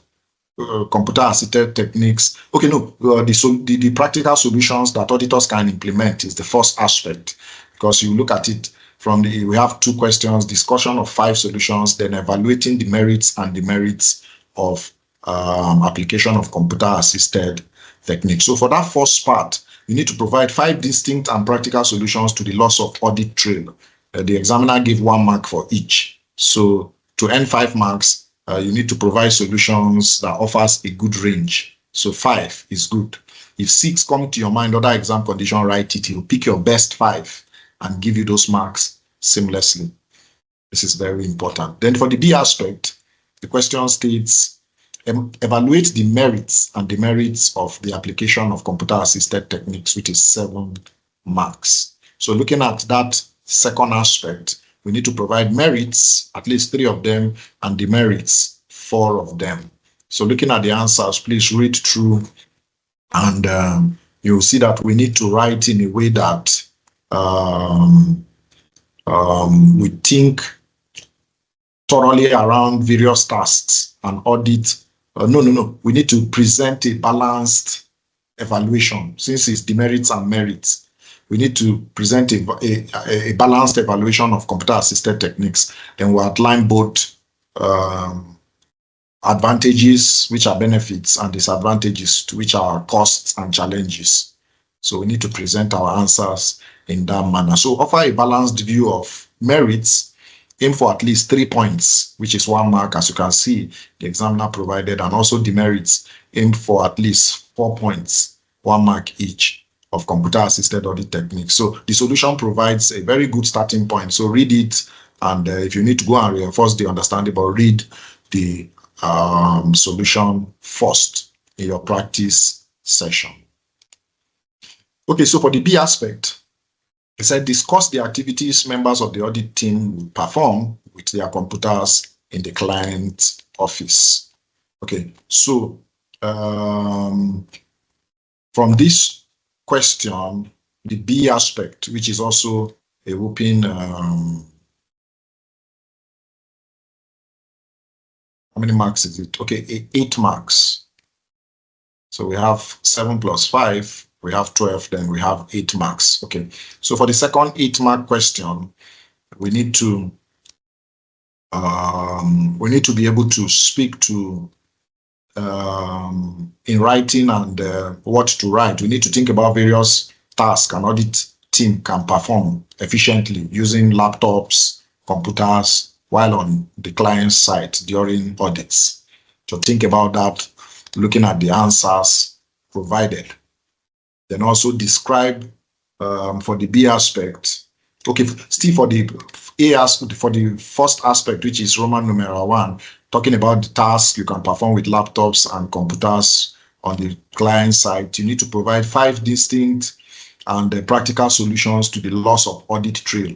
[SPEAKER 1] computer-assisted techniques. Okay, no, the practical solutions that auditors can implement is the first aspect, because you look at it from we have 2 questions, discussion of 5 solutions, then evaluating the merits and demerits of application of computer-assisted techniques. So for that first part, you need to provide 5 distinct and practical solutions to the loss of audit trail. The examiner gave 1 mark for each. So to earn 5 marks, you need to provide solutions that offers a good range. So 5 is good. If 6 come to your mind, other exam condition, write it. You'll pick your best 5 and give you those marks seamlessly. This is very important. Then for the B aspect, the question states, evaluate the merits and demerits of the application of computer-assisted techniques, which is 7 marks. So looking at that second aspect, we need to provide merits, at least 3 of them, and demerits, 4 of them. So looking at the answers, please read through, and you'll see that we need to write in a way that we think thoroughly around various tasks and audit. We need to present a balanced evaluation. Since it's demerits and merits, we need to present a balanced evaluation of computer-assisted techniques. Then we outline both advantages, which are benefits, and disadvantages, which are costs and challenges. So we need to present our answers in that manner. So offer a balanced view of merits. Aim for at least 3 points, which is 1 mark, as you can see, the examiner provided, and also demerits. Aim for at least 4 points, 1 mark each, of computer-assisted audit techniques. So the solution provides a very good starting point. So read it, and if you need to go and reinforce the understanding, but read the solution first in your practice session. Okay, so for the B aspect, it said discuss the activities members of the audit team will perform with their computers in the client office. Okay, so from this question, the B aspect, which is also a whopping, how many marks is it? Okay, 8 marks. So we have 7 plus 5. We have 12, then we have 8 marks. Okay, so for the second 8-mark question, we need to be able to speak to in writing and what to write. We need to think about various tasks an audit team can perform efficiently using laptops, computers, while on the client side during audits. So think about that, looking at the answers provided. Then also describe for the B aspect. Okay, still for the A aspect, for the first aspect, which is Roman numeral 1, talking about the tasks you can perform with laptops and computers on the client side, you need to provide 5 distinct and practical solutions to the loss of audit trail.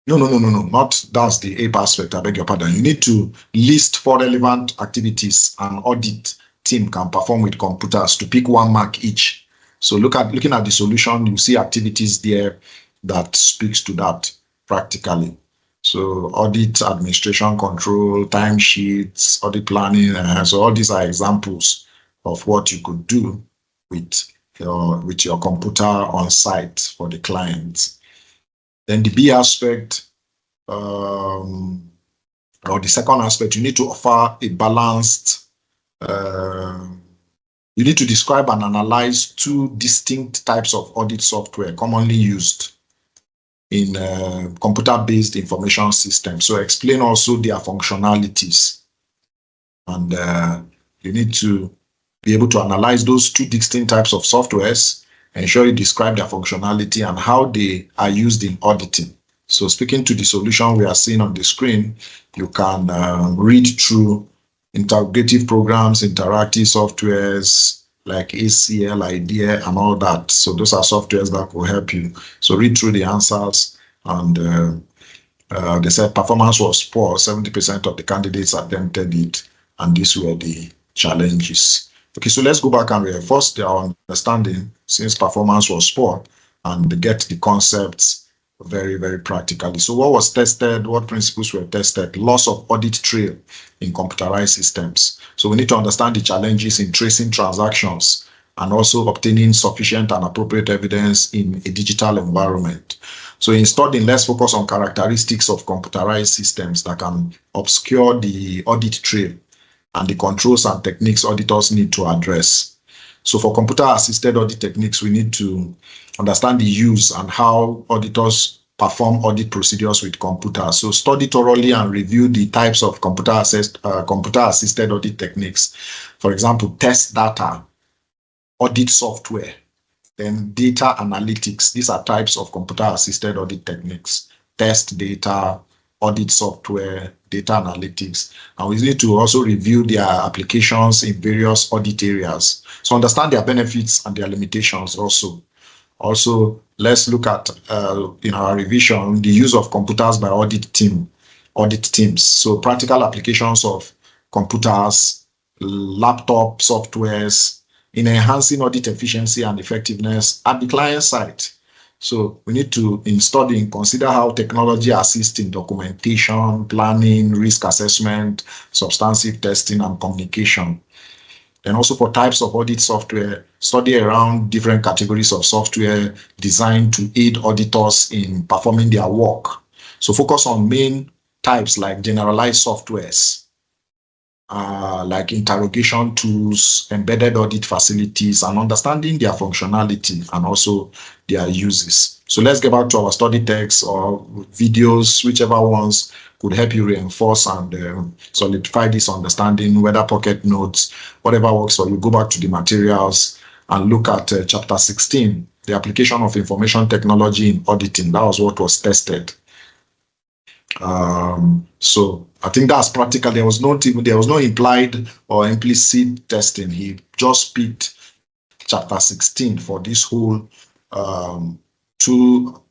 [SPEAKER 1] No, not that's the A aspect, I beg your pardon. You need to list 4 relevant activities an audit team can perform with computers to pick 1 mark each. So looking at the solution, you see activities there that speaks to that practically. So audit, administration, control, timesheets, audit planning. So all these are examples of what you could do with your computer on site for the client. Then the B aspect, or the second aspect, you need to offer a balanced, you need to describe and analyze 2 distinct types of audit software commonly used in computer-based information systems. So explain also their functionalities. And you need to be able to analyze those 2 distinct types of softwares, ensure you describe their functionality and how they are used in auditing. So speaking to the solution we are seeing on the screen, you can read through integrative programs, interactive softwares like ACL, IDEA, and all that. So those are softwares that will help you. So read through the answers, and they said performance was poor. 70% of the candidates attempted it, and these were the challenges. Okay, so let's go back and reinforce our understanding since performance was poor and get the concepts very, very practically. So what was tested? What principles were tested? Loss of audit trail in computerized systems. So we need to understand the challenges in tracing transactions and also obtaining sufficient and appropriate evidence in a digital environment. So in studying, let's focus on characteristics of computerized systems that can obscure the audit trail and the controls and techniques auditors need to address. So for computer-assisted audit techniques, we need to understand the use and how auditors perform audit procedures with computers. So study thoroughly and review the types of computer-assisted audit techniques. For example, test data, audit software, then data analytics. These are types of computer-assisted audit techniques. Test data, audit software, data analytics. And we need to also review their applications in various audit areas. So understand their benefits and their limitations also. Also, let's look at, in our revision, the use of computers by audit teams. So practical applications of computers, laptop softwares in enhancing audit efficiency and effectiveness at the client side. So we need to, in studying, consider how technology assists in documentation, planning, risk assessment, substantive testing, and communication. And also for types of audit software, study around different categories of software designed to aid auditors in performing their work. So focus on main types like generalized softwares, like interrogation tools, embedded audit facilities, and understanding their functionality and also their uses. So let's get back to our study text or videos, whichever ones could help you reinforce and solidify this understanding, whether pocket notes, whatever works for you. Go back to the materials and look at chapter 16, the application of information technology in auditing. That was what was tested. So I think that's practical. There was no implied or implicit testing. He just picked chapter 16 for this whole two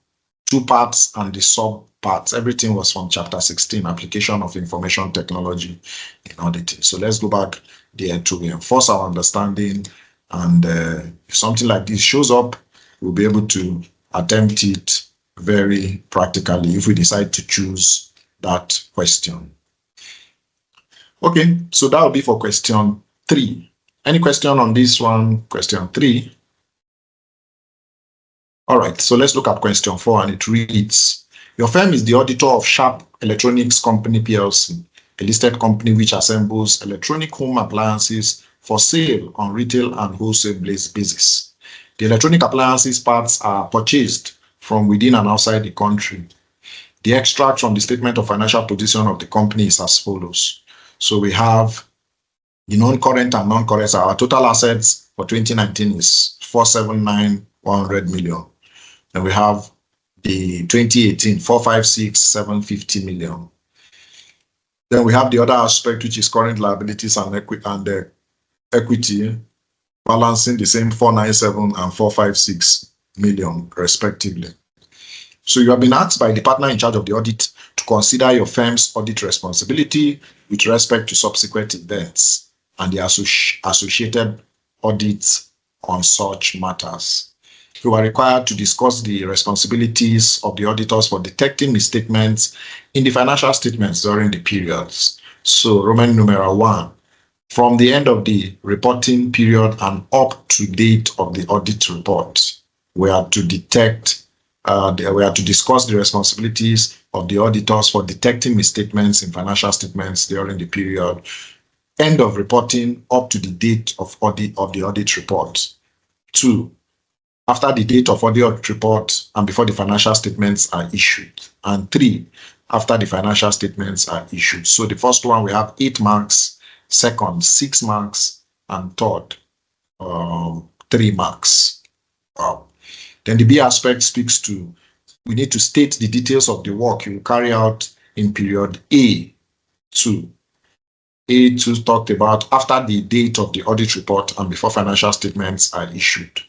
[SPEAKER 1] parts and the sub parts. Everything was from chapter 16, application of information technology in auditing. So let's go back there to reinforce our understanding. And if something like this shows up, we'll be able to attempt it very practically if we decide to choose that question. Okay, so that will be for question 3. Any question on this one? Question 3. All right, so let's look at question 4, and it reads, your firm is the auditor of Sharp Electronics Company PLC, a listed company which assembles electronic home appliances for sale on retail and wholesale basis. The electronic appliances parts are purchased from within and outside the country. The extract from the statement of financial position of the company is as follows. So we have the non-current and non-current. Our total assets for 2019 is 479,100 million. And we have the 2018 456,750 million. Then we have the other aspect, which is current liabilities and equity, balancing the same 497 and 456 million respectively. So you have been asked by the partner in charge of the audit to consider your firm's audit responsibility with respect to subsequent events and the associated audits on such matters. You are required to discuss the responsibilities of the auditors for detecting misstatements in the financial statements during the periods. So Roman numeral 1, from the end of the reporting period and up to date of the audit report, we are to discuss the responsibilities of the auditors for detecting misstatements in financial statements during the period, end of reporting up to the date of the audit report. 2, after the date of audit report and before the financial statements are issued. And 3, after the financial statements are issued. So the first one, we have 8 marks, second, 6 marks, and third, 3 marks. Wow. Then the B aspect speaks to, we need to state the details of the work you will carry out in period A2. A2 talked about after the date of the audit report and before financial statements are issued.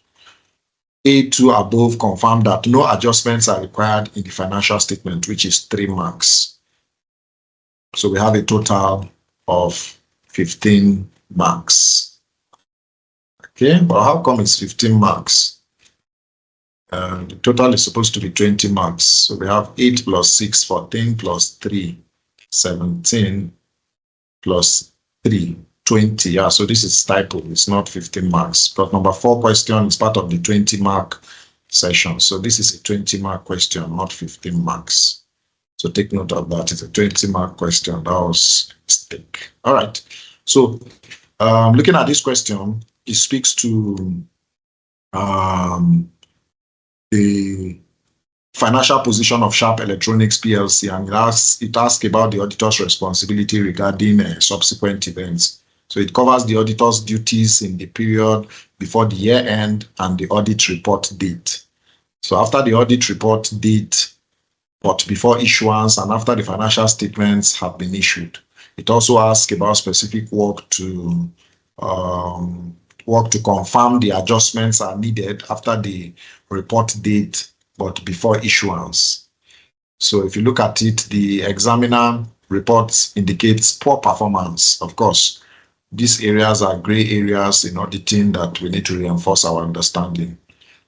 [SPEAKER 1] A2 above confirmed that no adjustments are required in the financial statement, which is 3 marks. So we have a total of 15 marks. Okay, but how come it's 15 marks? The total is supposed to be 20 marks. So we have 8 plus 6, 14 plus 3, 17 plus 3, 20. Yeah, so this is typo. It's not 15 marks. But number 4 question is part of the 20 mark session. So this is a 20 mark question, not 15 marks. So take note of that. It's a 20 mark question. That was a mistake. All right. So looking at this question, it speaks to the financial position of Sharp Electronics PLC, and it asks about the auditor's responsibility regarding subsequent events. So it covers the auditor's duties in the period before the year end and the audit report date. So after the audit report date, but before issuance and after the financial statements have been issued. It also asks about specific work to confirm the adjustments are needed after the report date, but before issuance. So if you look at it, the examiner reports indicates poor performance. Of course, these areas are gray areas in auditing that we need to reinforce our understanding.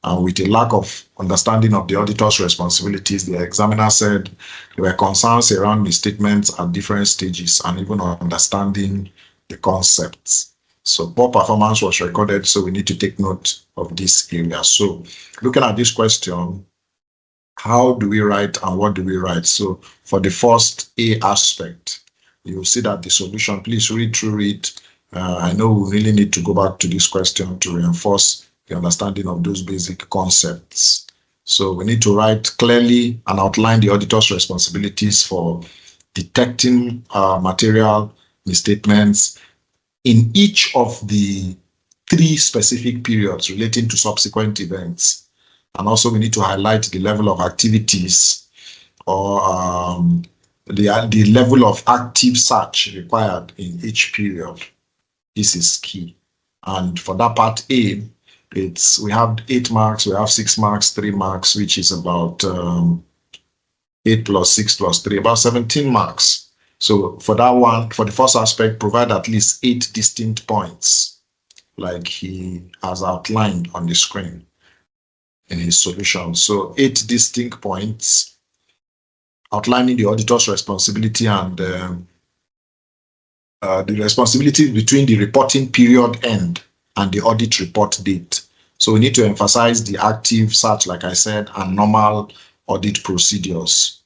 [SPEAKER 1] And with a lack of understanding of the auditor's responsibilities, the examiner said there were concerns around misstatements at different stages and even understanding the concepts. So poor performance was recorded, so we need to take note of this area. So looking at this question, how do we write and what do we write? So for the first A aspect, you will see that the solution, please read through it. I know we really need to go back to this question to reinforce the understanding of those basic concepts. So we need to write clearly and outline the auditor's responsibilities for detecting material misstatements in each of the 3 specific periods relating to subsequent events. And also we need to highlight the level of activities or the level of active search required in each period. This is key. And for that part A, we have 8 marks, we have 6 marks, 3 marks, which is about 8 plus 6 plus 3, about 17 marks. So for that one, for the first aspect, provide at least 8 distinct points, like he has outlined on the screen in his solution. So 8 distinct points outlining the auditor's responsibility and the responsibility between the reporting period end and the audit report date. So we need to emphasize the active search, like I said, and normal audit procedures.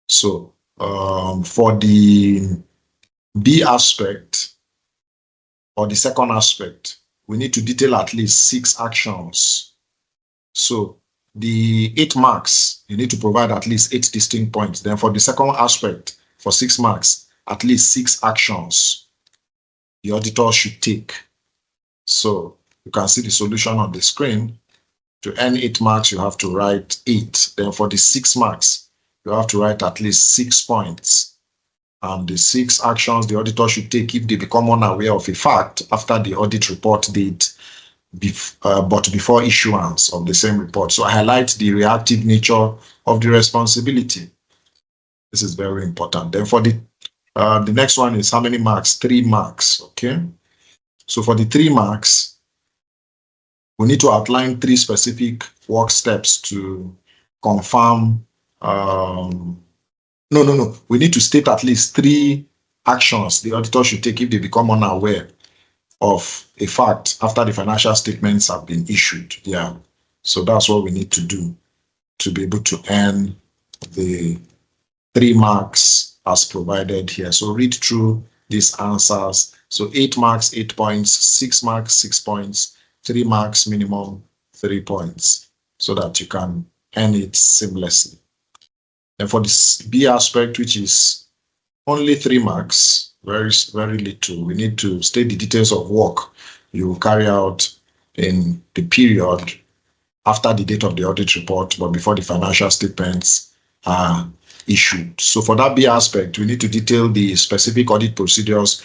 [SPEAKER 1] So for the B aspect, or the second aspect, we need to detail at least 6 actions. So the 8 marks, you need to provide at least 8 distinct points. Then for the second aspect, for 6 marks, at least 6 actions the auditor should take. So you can see the solution on the screen. To earn 8 marks, you have to write 8. Then for the 6 marks, you have to write at least 6 points. And the 6 actions the auditor should take if they become unaware of a fact after the audit report date, but before issuance of the same report. So I highlight the reactive nature of the responsibility. This is very important. Then for the next one is how many marks? 3 marks. Okay. So for the 3 marks, we need to outline 3 specific work steps to confirm. We need to state at least 3 actions the auditor should take if they become unaware of a fact after the financial statements have been issued. Yeah. So that's what we need to do to be able to earn the 3 marks as provided here. So read through these answers. So 8 marks, 8 points, 6 marks, 6 points, 3 marks minimum, 3 points, so that you can earn it seamlessly. And for this B aspect, which is only 3 marks, very, very little, we need to state the details of work you will carry out in the period after the date of the audit report, but before the financial statements are issued. So for that B aspect, we need to detail the specific audit procedures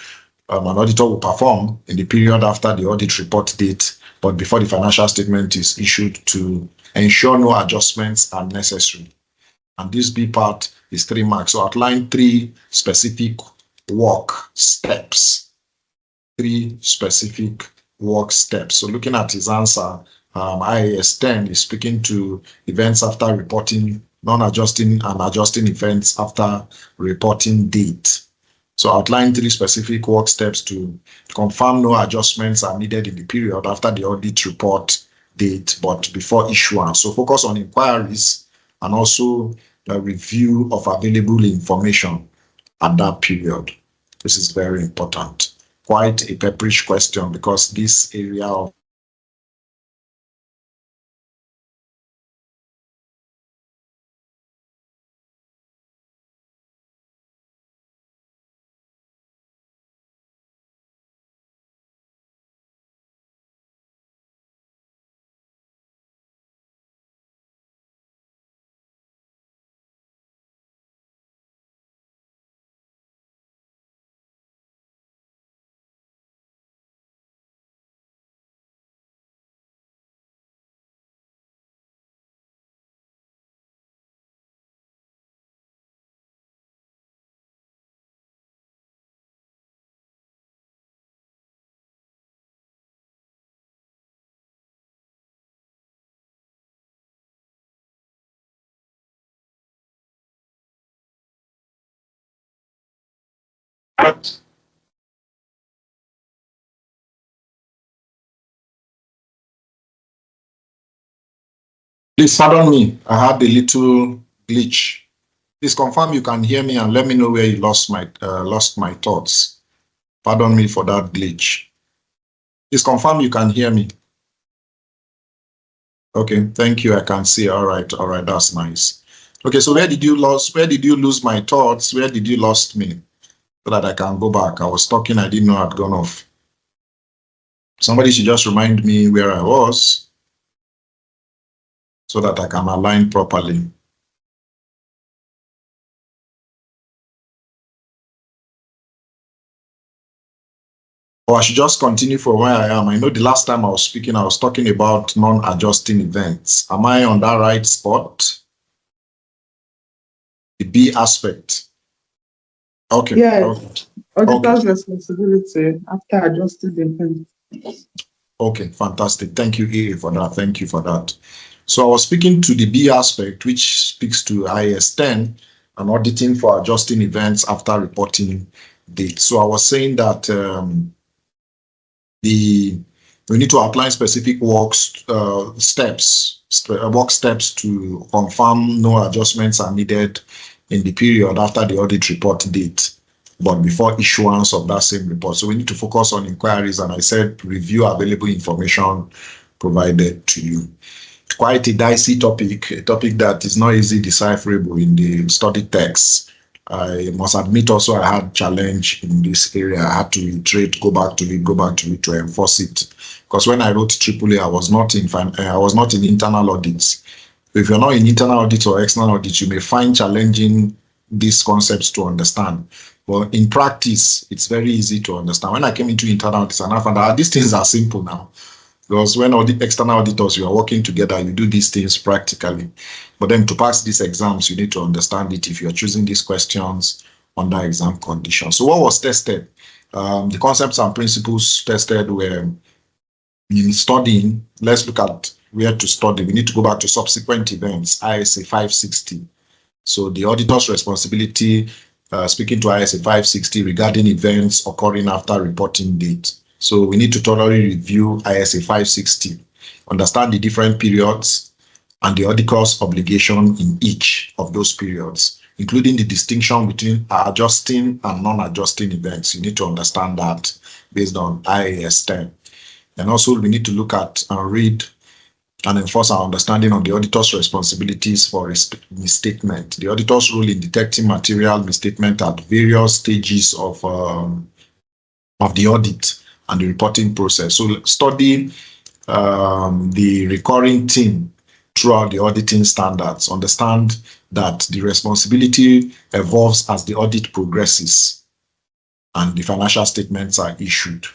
[SPEAKER 1] an auditor will perform in the period after the audit report date, but before the financial statement is issued, to ensure no adjustments are necessary. And this B part is 3 marks. So outline 3 specific work steps. 3 specific work steps. So looking at his answer, IAS 10 is speaking to events after reporting, non-adjusting and adjusting events after reporting date. So outline 3 specific work steps to confirm no adjustments are needed in the period after the audit report date, but before issuance. So focus on inquiries and also the review of available information at that period. This is very important. Quite a pepperish question, because this area of Please pardon me, I had a little glitch. Please confirm you can hear me and let me know where you lost my thoughts. Pardon me for that glitch. Please confirm you can hear me. Okay, thank you. I can see. All right, that's nice. Okay, so where did you lose my thoughts? Where did you lost me? So that I can go back. I was talking, I didn't know I'd gone off. Somebody should just remind me where I was, so that I can align properly. Or I should just continue from where I am. I know the last time I was speaking, I was talking about non-adjusting events. Am I on that right spot? The B aspect. Okay.
[SPEAKER 5] Yeah.
[SPEAKER 1] Okay.
[SPEAKER 5] Auditor's responsibility after adjusting the event.
[SPEAKER 1] Okay, fantastic. Thank you, AA, for that. Thank you for that. So I was speaking to the B aspect, which speaks to IAS 10 and auditing for adjusting events after reporting date. So I was saying that we need to outline specific work steps to confirm no adjustments are needed in the period after the audit report date. but before issuance of that same report. So we need to focus on inquiries, and I said review available information provided to you. Quite a dicey topic, a topic that is not easy decipherable in the study text. I must admit also I had challenge in this area. I had to reiterate, go back to it to enforce it. Because when I wrote AAA, I was not in internal audits. If you're not in internal audit or external audit, you may find challenging these concepts to understand. But in practice, it's very easy to understand. When I came into internal audits, and I found out these things are simple now. Because when external auditors, you are working together, you do these things practically. But then to pass these exams, you need to understand it if you're choosing these questions under exam conditions. So what was tested? The concepts and principles tested were in studying. Let's look at where to study. We need to go back to subsequent events, ISA 560. So the auditor's responsibility, speaking to ISA 560 regarding events occurring after reporting date. So we need to thoroughly review ISA 560, understand the different periods and the auditor's obligation in each of those periods, including the distinction between adjusting and non-adjusting events. You need to understand that based on IAS 10. And also we need to look at and read and enforce our understanding of the auditor's responsibilities for misstatement, the auditor's role in detecting material misstatement at various stages of the audit and the reporting process. So study the recurring theme throughout the auditing standards. Understand that the responsibility evolves as the audit progresses and the financial statements are issued.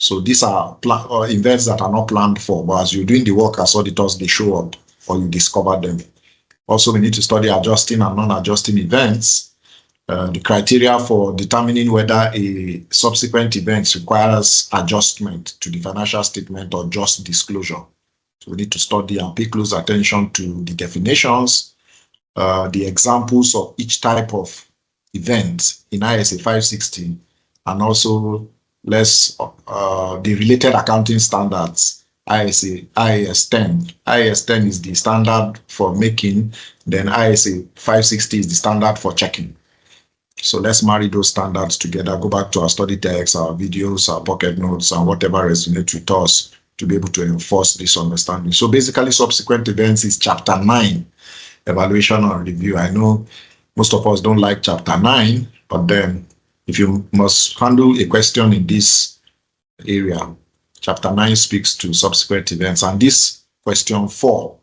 [SPEAKER 1] So these are events that are not planned for, but as you're doing the work as auditors, they show up or you discover them. Also, we need to study adjusting and non-adjusting events. The criteria for determining whether a subsequent event requires adjustment to the financial statement or just disclosure. So we need to study and pay close attention to the definitions, the examples of each type of event in ISA 560, and also the related accounting standards, IAS 10. IAS 10 is the standard for making, then ISA 560 is the standard for checking. So let's marry those standards together, go back to our study text, our videos, our pocket notes, and whatever resonates with us to be able to enforce this understanding. So basically, subsequent events is chapter 9, evaluation and review. I know most of us don't like chapter 9, but then if you must handle a question in this area, chapter 9 speaks to subsequent events. And this question 4,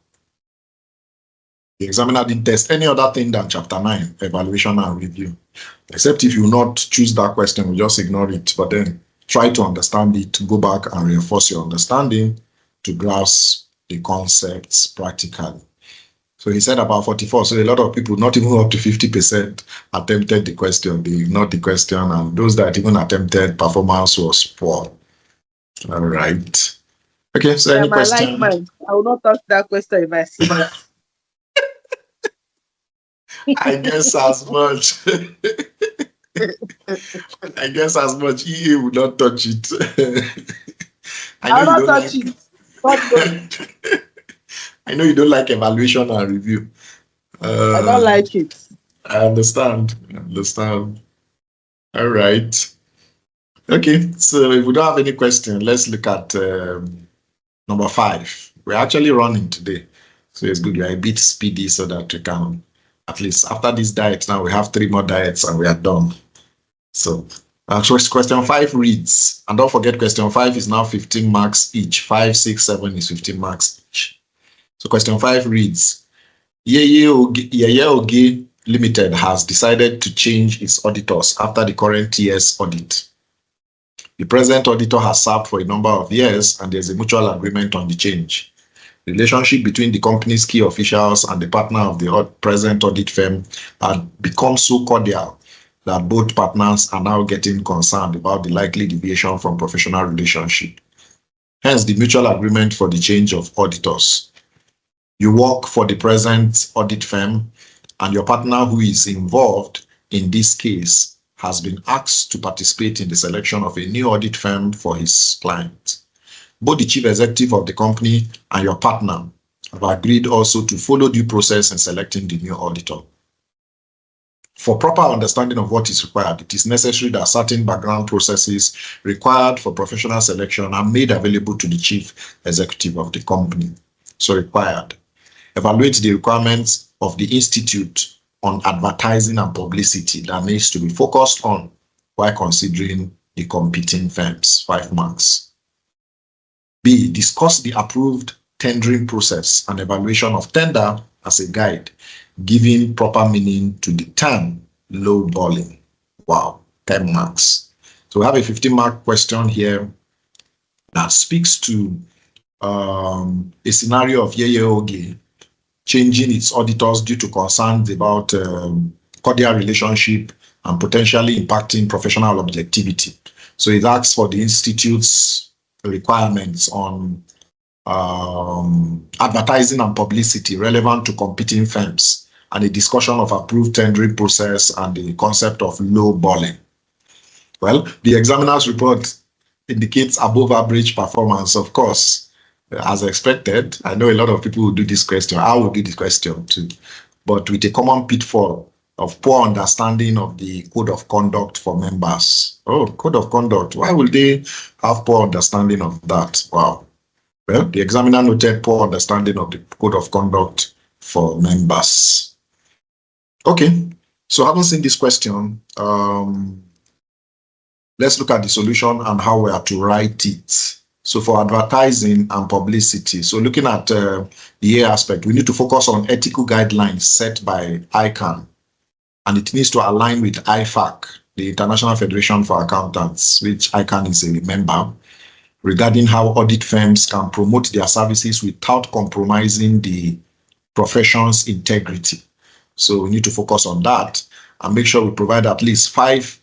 [SPEAKER 1] the examiner didn't test any other thing than chapter 9, evaluation and review. Except if you not choose that question, we just ignore it. But then try to understand it, go back and reinforce your understanding to grasp the concepts practically. So he said about 44. So a lot of people, not even up to 50%, attempted the question. They ignored the question. And those that even attempted, performance was poor. All right. Okay, so any question?
[SPEAKER 5] I will not touch that question if I see that.
[SPEAKER 1] I guess as much. I guess as much. EA would not touch it.
[SPEAKER 5] I will not touch it.
[SPEAKER 1] I know you don't like evaluation and review.
[SPEAKER 5] I don't like it.
[SPEAKER 1] I understand. All right. Okay, so if we don't have any question, let's look at number 5. We're actually running today, so it's good. We're a bit speedy so that we can, at least after this diet, now we have 3 more diets and we are done. So question 5 reads, and don't forget question 5 is now 15 marks each. 5, 6, 7 is 15 marks each. So question 5 reads, Yeye Oge Limited has decided to change its auditors after the current year's audit. The present auditor has served for a number of years and there's a mutual agreement on the change. The relationship between the company's key officials and the partner of the present audit firm had become so cordial that both partners are now getting concerned about the likely deviation from professional relationship. Hence the mutual agreement for the change of auditors. You work for the present audit firm and your partner who is involved in this case has been asked to participate in the selection of a new audit firm for his client. Both the chief executive of the company and your partner have agreed also to follow due process in selecting the new auditor. For proper understanding of what is required, it is necessary that certain background processes required for professional selection are made available to the chief executive of the company. So required. Evaluate the requirements of the institute on advertising and publicity that needs to be focused on while considering the competing firms. 5 marks. B, discuss the approved tendering process and evaluation of tender as a guide, giving proper meaning to the term lowballing. Wow, 10 marks. So we have a 15-mark question here that speaks to a scenario of Yeye Oge changing its auditors due to concerns about cordial relationship and potentially impacting professional objectivity. So it asks for the institute's requirements on advertising and publicity relevant to competing firms, and a discussion of approved tendering process and the concept of lowballing. Well, the examiner's report indicates above average performance, of course, as expected. I know a lot of people will do this question. I will do this question too, but with a common pitfall of poor understanding of the code of conduct for members. Oh, code of conduct. Why will they have poor understanding of that? Wow. Well, the examiner noted poor understanding of the code of conduct for members. Okay, so having seen this question, let's look at the solution and how we are to write it. So for advertising and publicity, so looking at the A aspect, we need to focus on ethical guidelines set by ICANN, and it needs to align with IFAC, the International Federation for Accountants, which ICANN is a member, regarding how audit firms can promote their services without compromising the profession's integrity. So we need to focus on that and make sure we provide at least 5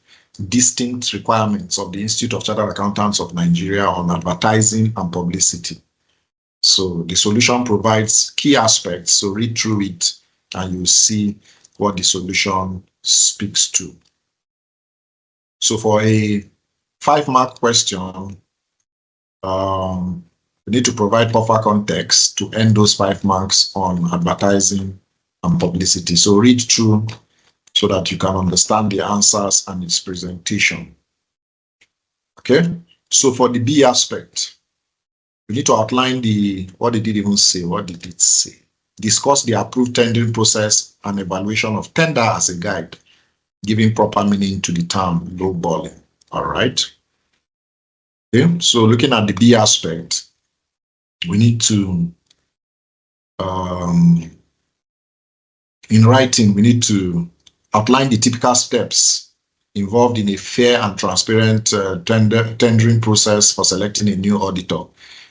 [SPEAKER 1] distinct requirements of the Institute of Chartered Accountants of Nigeria on advertising and publicity. So the solution provides key aspects, so read through it and you'll see what the solution speaks to. So for a 5-mark question, we need to provide proper context to end those 5 marks on advertising and publicity. So read through so that you can understand the answers and its presentation. Okay, so for the B aspect, we need to outline what did it even say? What did it say? Discuss the approved tendering process and evaluation of tender as a guide, giving proper meaning to the term lowballing. All right. Okay, so looking at the B aspect, we need to, in writing, we need to outline the typical steps involved in a fair and transparent tendering process for selecting a new auditor.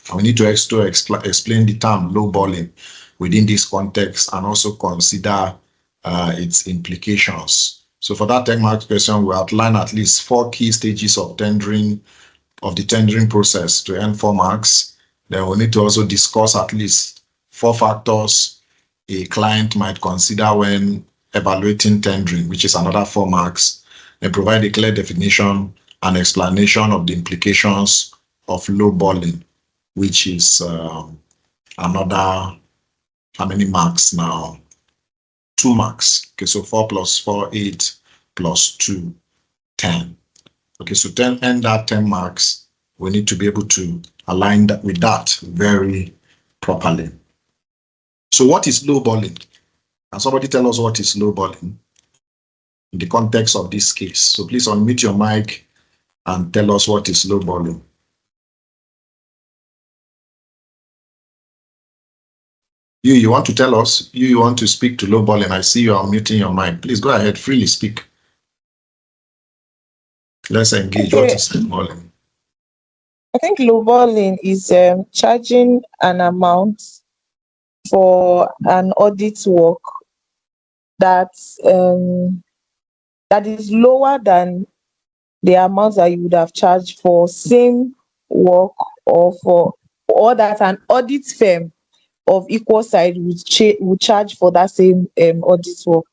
[SPEAKER 1] And we need to explain the term lowballing within this context and also consider its implications. So for that 10-mark question, we outline at least 4 key stages of the tendering process to earn 4 marks. Then we need to also discuss at least 4 factors a client might consider when evaluating tendering, which is another 4 marks. Then provide a clear definition and explanation of the implications of lowballing, which is another, how many marks now? 2 marks. Okay, so 4 plus 4, 8 plus 2, 10. Okay, so 10 and that 10 marks, we need to be able to align that with that very properly. So what is lowballing? Can somebody tell us what is lowballing in the context of this case? So please unmute your mic and tell us what is lowballing. You want to tell us? You want to speak to lowballing? I see you are muting your mic. Please go ahead, freely speak. Let's engage.
[SPEAKER 4] Okay.
[SPEAKER 1] What is lowballing?
[SPEAKER 4] I think lowballing is charging an amount for an audit work that is lower than the amount that you would have charged for same work or that an audit firm of equal size would charge for that same audit work.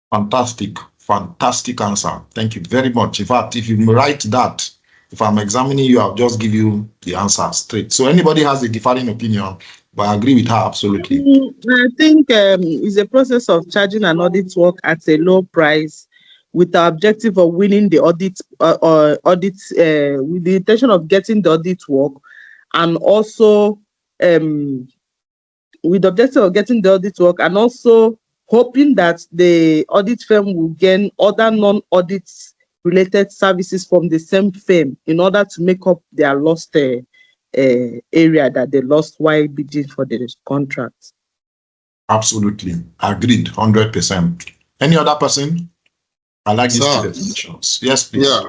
[SPEAKER 1] Fantastic answer. Thank you very much. In fact, if you write that, if I'm examining you, I'll just give you the answer straight. So anybody has a differing opinion, But I agree with her absolutely.
[SPEAKER 5] I think it's a process of charging an audit work at a low price with the objective of winning the audit with the intention of getting the audit work, and also with the objective of getting the audit work, and also hoping that the audit firm will gain other non-audit related services from the same firm in order to make up their lost area that they lost while bidding for the contract.
[SPEAKER 1] Absolutely. Agreed. 100%. Any other person? I like these
[SPEAKER 2] Sir.
[SPEAKER 1] two definitions. Yes, please.
[SPEAKER 2] Yeah.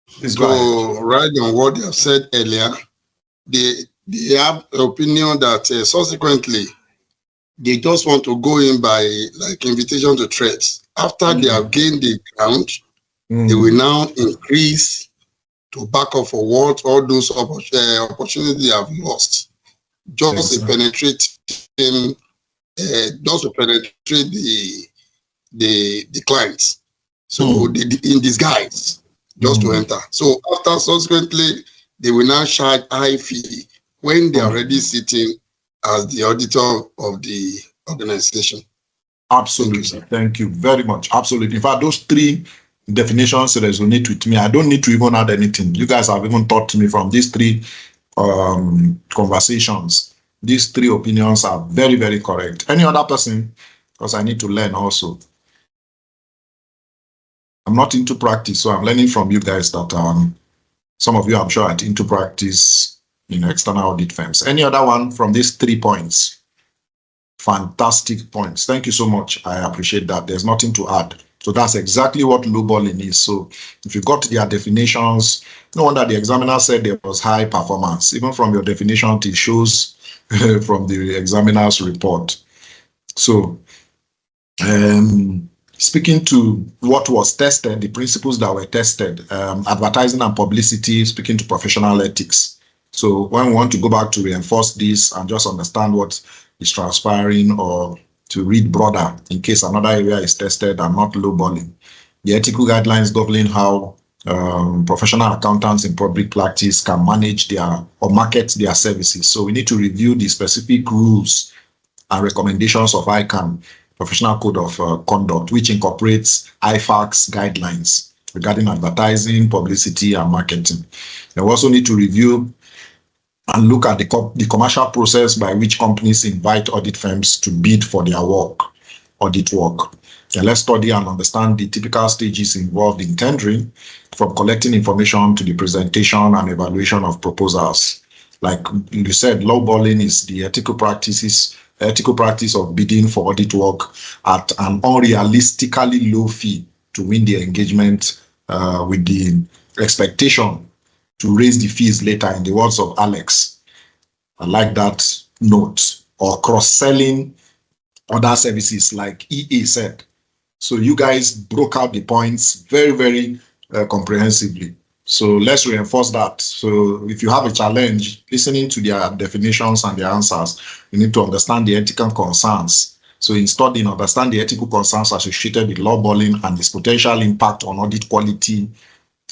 [SPEAKER 1] Please go ahead.
[SPEAKER 2] To write on what they have said earlier, they have opinion that subsequently they just want to go in by like invitation to trades. After they have gained the ground, they will now increase to back up for what all those opportunities they have lost. Just to penetrate them, just to penetrate the clients. So they, in disguise, just to enter. So after subsequently, they will now charge high fee when they are already sitting as the auditor of the organization.
[SPEAKER 1] Absolutely. Thank you very much. Absolutely. In fact, those three definitions resonate with me. I don't need to even add anything. You guys have even taught me from these three conversations. These three opinions are very, very correct. Any other person? Because I need to learn also. I'm not into practice, so I'm learning from you guys that some of you, I'm sure, are into practice in external audit firms. Any other one from these 3 points? Fantastic points. Thank you so much. I appreciate that. There's nothing to add. So that's exactly what lowballing is. So if you got their definitions, no wonder the examiner said there was high performance. Even from your definition, it shows from the examiner's report. So speaking to what was tested, the principles that were tested, advertising and publicity, speaking to professional ethics. So when we want to go back to reinforce this and just understand what is transpiring, or to read broader in case another area is tested and not lowballing, the ethical guidelines governing how professional accountants in public practice can manage their or market their services. So we need to review the specific rules and recommendations of ICANN, Professional Code of Conduct, which incorporates IFAC's guidelines regarding advertising, publicity, and marketing. And we also need to review and look at the commercial process by which companies invite audit firms to bid for their work, audit work. And let's study and understand the typical stages involved in tendering, from collecting information to the presentation and evaluation of proposals. Like you said, lowballing is the ethical practice of bidding for audit work at an unrealistically low fee to win the engagement with the expectation to raise the fees later, in the words of Alex. I like that note. Or cross-selling other services, like EA said. So you guys broke out the points very, very comprehensively. So let's reinforce that. So if you have a challenge listening to their definitions and their answers, you need to understand the ethical concerns. So in studying, understand the ethical concerns associated with lowballing and its potential impact on audit quality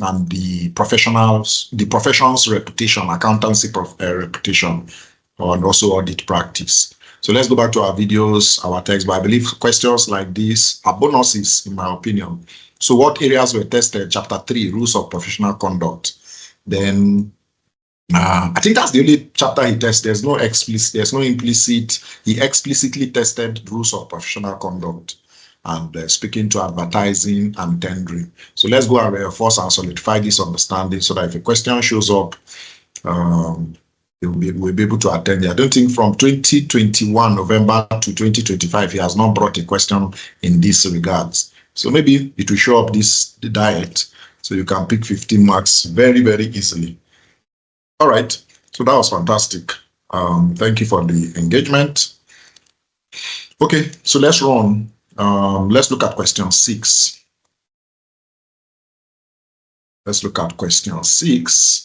[SPEAKER 1] and the profession's reputation, accountancy reputation, and also audit practice. So let's go back to our videos, our text. But I believe questions like this are bonuses, in my opinion. So what areas were tested? Chapter 3, Rules of Professional Conduct. Then I think that's the only chapter he tested. There's no implicit. He explicitly tested rules of professional conduct and speaking to advertising and tendering. So let's go and reinforce and solidify this understanding so that if a question shows up, we'll be able to attend it. I don't think from 2021 November to 2025, he has not brought a question in this regards. So maybe it will show up the diet, so you can pick 15 marks very, very easily. All right, so that was fantastic. Thank you for the engagement. Okay, so let's run. Let's look at question 6. Let's look at question 6.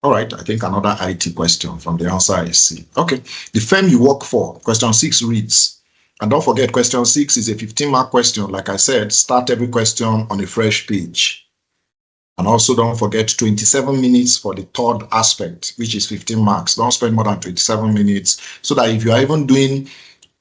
[SPEAKER 1] All right, I think another IT question from the answer I see. Okay, the firm you work for, question 6 reads, and don't forget, question 6 is a 15-mark question. Like I said, start every question on a fresh page. And also don't forget 27 minutes for the third aspect, which is 15 marks. Don't spend more than 27 minutes, so that if you are even doing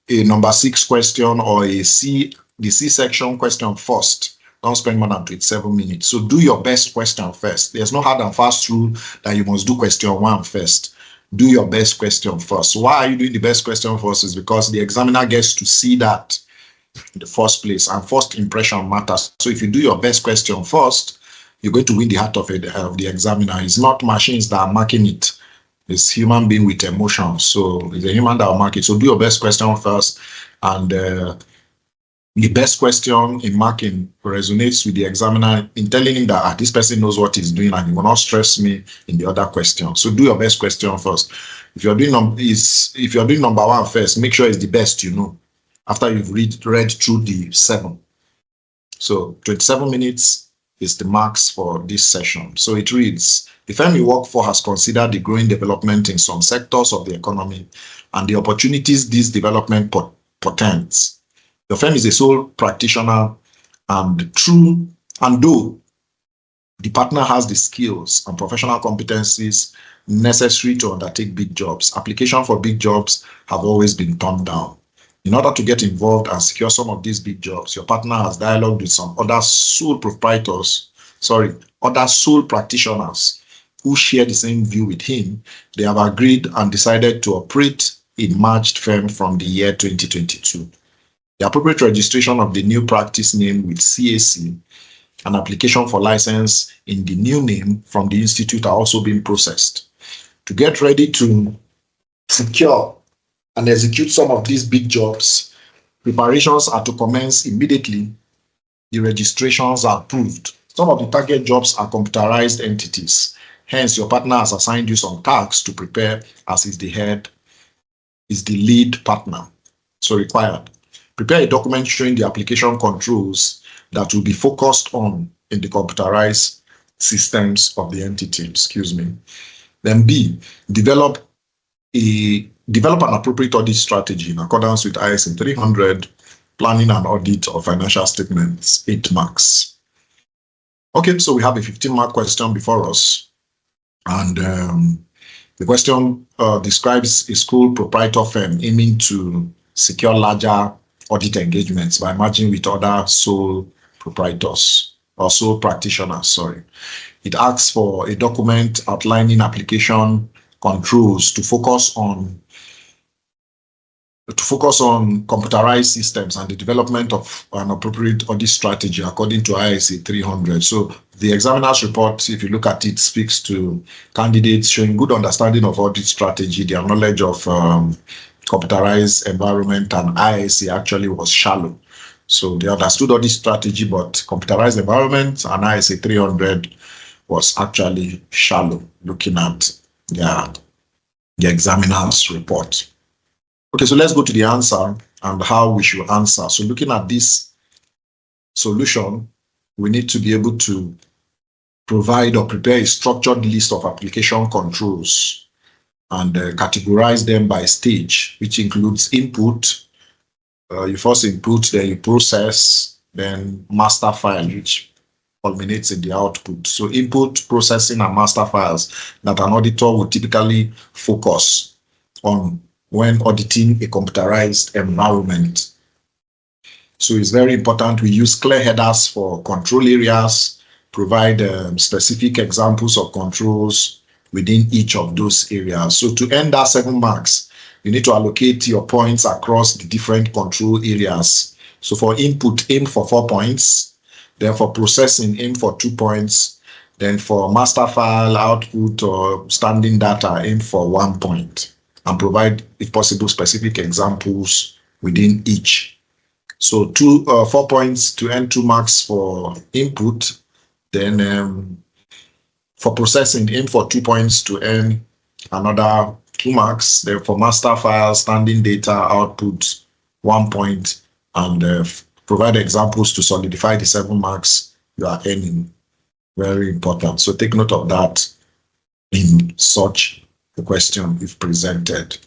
[SPEAKER 1] a number 6 question or the C section question first, don't spend more than 27 minutes. So do your best question first. There's no hard and fast rule that you must do question 1 first. Do your best question first. Why are you doing the best question first? Is because the examiner gets to see that in the first place, and first impression matters. So if you do your best question first, you're going to win the heart of the examiner. It's not machines that are marking it. It's human being with emotions. So it's a human that will mark it. So do your best question first, and the best question in marking resonates with the examiner in telling him that this person knows what he's doing and he will not stress me in the other question. So do your best question first. If you're doing number 1 first, make sure it's the best you know after you've read through the 7. So 27 minutes is the marks for this session. So it reads, the firm you work for has considered the growing development in some sectors of the economy and the opportunities this development portends. The firm is a sole practitioner, and though the partner has the skills and professional competencies necessary to undertake big jobs, applications for big jobs have always been turned down. In order to get involved and secure some of these big jobs, your partner has dialogued with some other sole practitioners who share the same view with him. They have agreed and decided to operate a merged firm from the year 2022. The appropriate registration of the new practice name with CAC, an application for license in the new name from the institute are also being processed. To get ready to secure and execute some of these big jobs, preparations are to commence immediately the registrations are approved. Some of the target jobs are computerized entities. Hence, your partner has assigned you some tasks to prepare as is the lead partner. So required. Prepare a document showing the application controls that will be focused on in the computerized systems of the entity. Then B, develop an appropriate audit strategy in accordance with ISA 300, planning and audit of financial statements, 8 marks. Okay, so we have a 15-mark question before us. And the question describes a sole proprietor firm aiming to secure larger audit engagements by merging with other sole proprietors or sole practitioners, It asks for a document outlining application controls to focus on computerized systems and the development of an appropriate audit strategy according to ISA 300. So the examiner's report, if you look at it, speaks to candidates showing good understanding of audit strategy. Their knowledge of computerized environment and ISA actually was shallow. So they understood audit strategy, but computerized environment and ISA 300 was actually shallow, looking at the examiner's report. Okay, so let's go to the answer and how we should answer. So looking at this solution, we need to be able to provide or prepare a structured list of application controls and categorize them by stage, which includes input. You first input, then you process, then master file, which culminates in the output. So input, processing, and master files that an auditor would typically focus on when auditing a computerized environment. So it's very important we use clear headers for control areas, provide specific examples of controls within each of those areas. So to earn that 7 marks, you need to allocate your points across the different control areas. So for input, aim for 4 points. Then for processing, aim for 2 points. Then for master file, output, or standing data, aim for 1 point. And provide, if possible, specific examples within each. So 4 points to earn 2 marks for input. Then for processing, aim for 2 points to earn another 2 marks. Then for master file, standing data, output, 1 point. And provide examples to solidify the 7 marks you are earning. Very important. So take note of that in such a question if presented.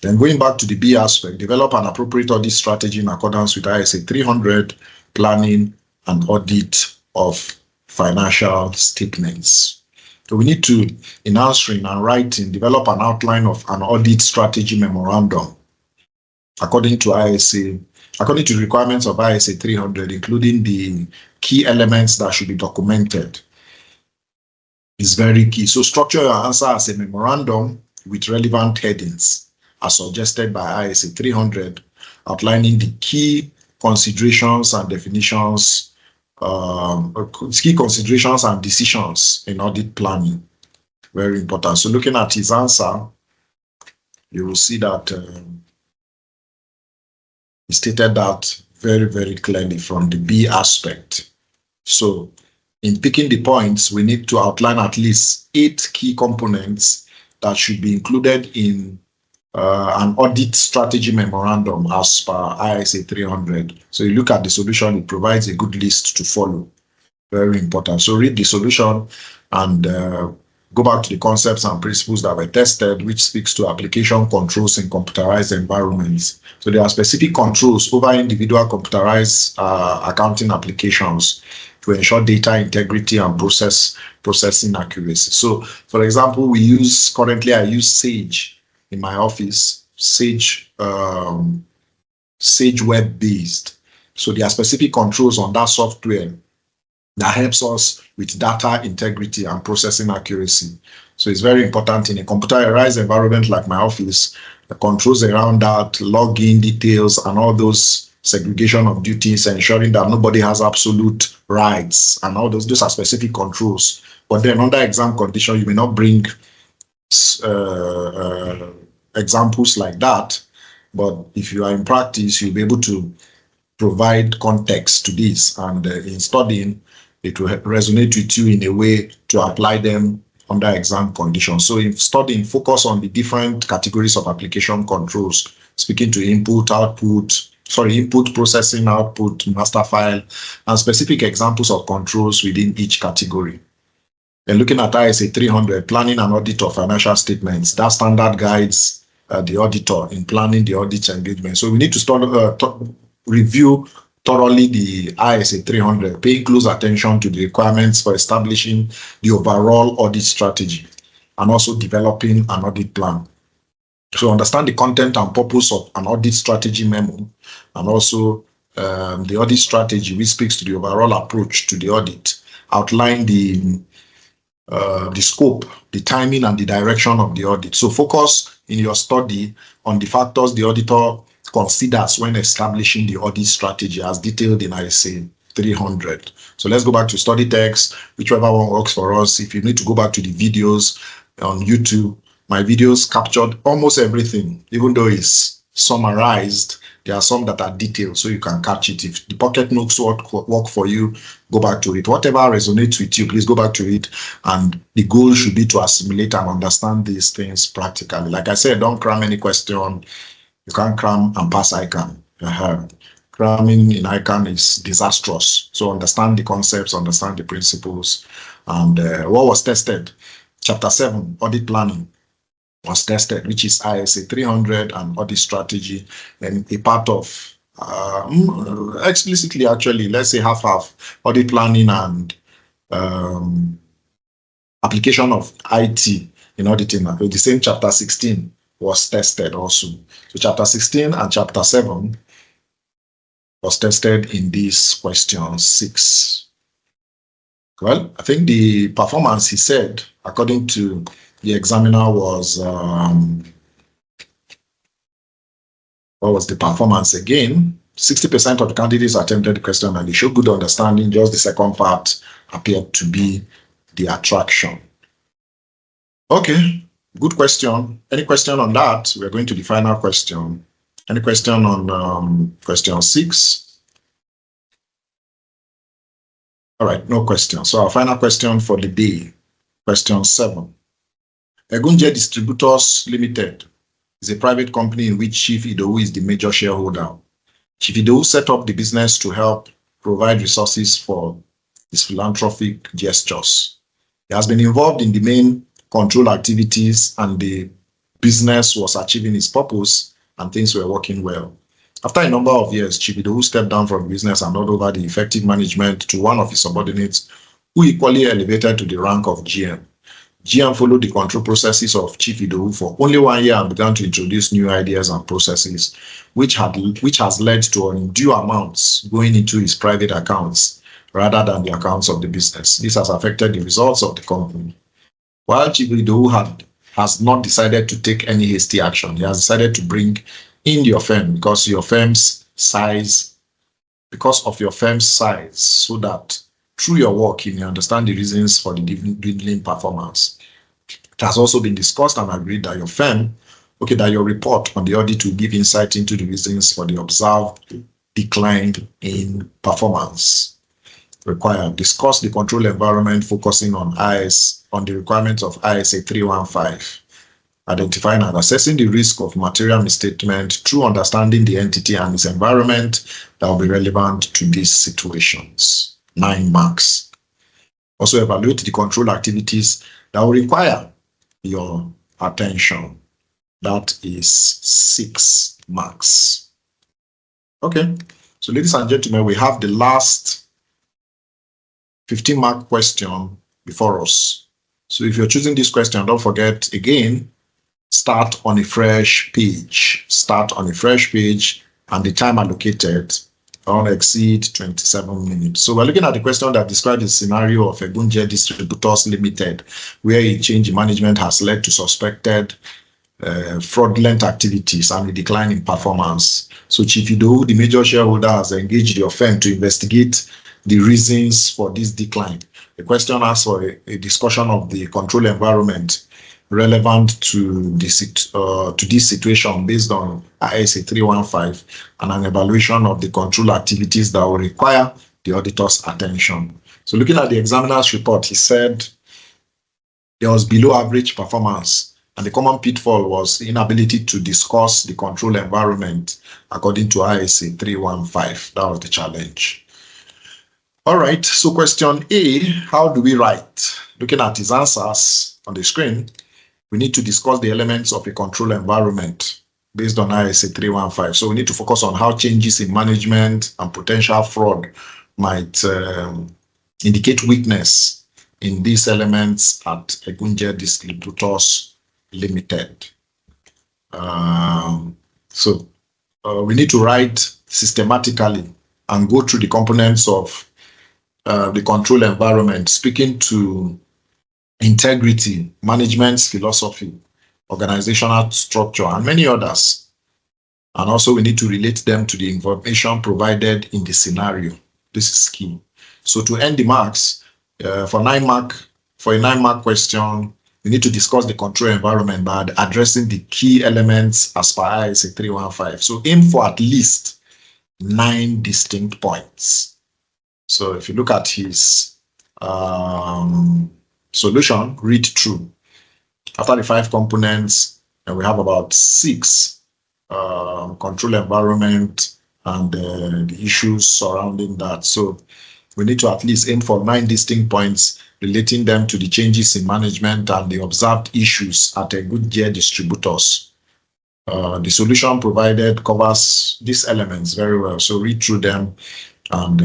[SPEAKER 1] Then going back to the B aspect, develop an appropriate audit strategy in accordance with ISA 300, planning and audit of financial statements. So we need to, in answering and writing, develop an outline of an audit strategy memorandum according to the requirements of ISA 300, including the key elements that should be documented. Is very key. So structure your answer as a memorandum with relevant headings as suggested by ISA 300, outlining the key considerations and definitions, key considerations and decisions in audit planning. Very important. So looking at his answer, you will see that he stated that very, very clearly from the B aspect. So in picking the points, we need to outline at least 8 key components that should be included in an audit strategy memorandum as per ISA 300. So you look at the solution, it provides a good list to follow. Very important. So read the solution and go back to the concepts and principles that were tested, which speaks to application controls in computerized environments. So there are specific controls over individual computerized accounting applications to ensure data integrity and processing accuracy. So, for example, currently I use Sage in my office, Sage web-based. So there are specific controls on that software that helps us with data integrity and processing accuracy. So it's very important in a computerized environment like my office, the controls around that, login details and all those segregation of duties, ensuring that nobody has absolute rights and all those are specific controls. But then under exam condition, you may not bring examples like that. But if you are in practice, you'll be able to provide context to this, and in studying, it will resonate with you in a way to apply them under exam conditions. So in studying, focus on the different categories of application controls, speaking to input, processing, output, master file, and specific examples of controls within each category. And looking at ISA 300, planning and audit of financial statements, that standard guides the auditor in planning the audit engagement. So we need to review thoroughly the ISA 300, paying close attention to the requirements for establishing the overall audit strategy and also developing an audit plan. So understand the content and purpose of an audit strategy memo, and also the audit strategy, which speaks to the overall approach to the audit. Outline the scope, the timing, and the direction of the audit. So focus in your study on the factors the auditor considers when establishing the audit strategy as detailed in ISA 300. So let's go back to study text, whichever one works for us. If you need to go back to the videos on YouTube, my videos captured almost everything, even though it's summarized. There are some that are detailed, so you can catch it. If the pocket notes work for you, go back to it. Whatever resonates with you, please go back to it. And the goal should be to assimilate and understand these things practically. Like I said, don't cram any question. You can't cram and pass ICANN. Cramming in ICANN is disastrous. So understand the concepts, understand the principles. And what was tested? Chapter 7, audit planning, was tested, which is ISA 300 and audit strategy, and a part of explicitly, actually, let's say half audit planning and application of IT in auditing. The same chapter 16 was tested also. So chapter 16 and chapter 7 was tested in this question 6. Well, I think the performance, he said, according to the examiner, was what was the performance again? 60% of the candidates attempted the question and they showed good understanding. Just the second part appeared to be the attraction. Okay, good question. Any question on that? We're going to the final question. Any question on question 6? All right, no question. So our final question for the day, question 7. Egunje Distributors Limited is a private company in which Chief Idowu is the major shareholder. Chief Idowu set up the business to help provide resources for his philanthropic gestures. He has been involved in the main control activities, and the business was achieving its purpose and things were working well. After a number of years, Chief Idowu stepped down from business and handed over the effective management to one of his subordinates who equally elevated to the rank of GM. GM followed the control processes of Chief Idowu for only 1 year and began to introduce new ideas and processes, which has led to undue amounts going into his private accounts rather than the accounts of the business. This has affected the results of the company. While Chief Idowu has not decided to take any hasty action, he has decided to bring in your firm because of your firm's size, so that through your work, you may understand the reasons for the dwindling performance. It has also been discussed and agreed that your report on the audit will give insight into the reasons for the observed decline in performance. Required. Discuss the control environment focusing on the requirements of ISA 315. Identifying and assessing the risk of material misstatement through understanding the entity and its environment that will be relevant to these situations. 9 marks. Also evaluate the control activities that will require your attention. That is 6 marks. Okay, so ladies and gentlemen, we have the last 15-mark question before us. So if you're choosing this question, don't forget, again, start on a fresh page. Start on a fresh page, and the time allocated don't exceed 27 minutes. So we're looking at the question that describes the scenario of Egunje Distributors Limited, where a change in management has led to suspected fraudulent activities and a decline in performance. So Chief Idowu, the major shareholder, has engaged your firm to investigate the reasons for this decline. The question asks for a discussion of the control environment relevant to this situation based on ISA 315 and an evaluation of the control activities that will require the auditor's attention. So looking at the examiner's report, he said there was below average performance, and the common pitfall was the inability to discuss the control environment according to ISA 315. That was the challenge. All right, so question A, how do we write? Looking at his answers on the screen, we need to discuss the elements of a control environment based on ISA 315. So we need to focus on how changes in management and potential fraud might indicate weakness in these elements at Egunje Distributors Limited. We need to write systematically and go through the components of the control environment, speaking to integrity, management's philosophy, organizational structure, and many others. And also we need to relate them to the information provided in the scenario. This is key. So to end the marks, for a 9-mark question, we need to discuss the control environment by addressing the key elements as per ISA 315. So aim for at least 9 distinct points. So if you look at his solution, read through. After the 5 components, we have about 6 control environment and the issues surrounding that. So we need to at least aim for 9 distinct points relating them to the changes in management and the observed issues at Egunje Distributors. The solution provided covers these elements very well. So read through them and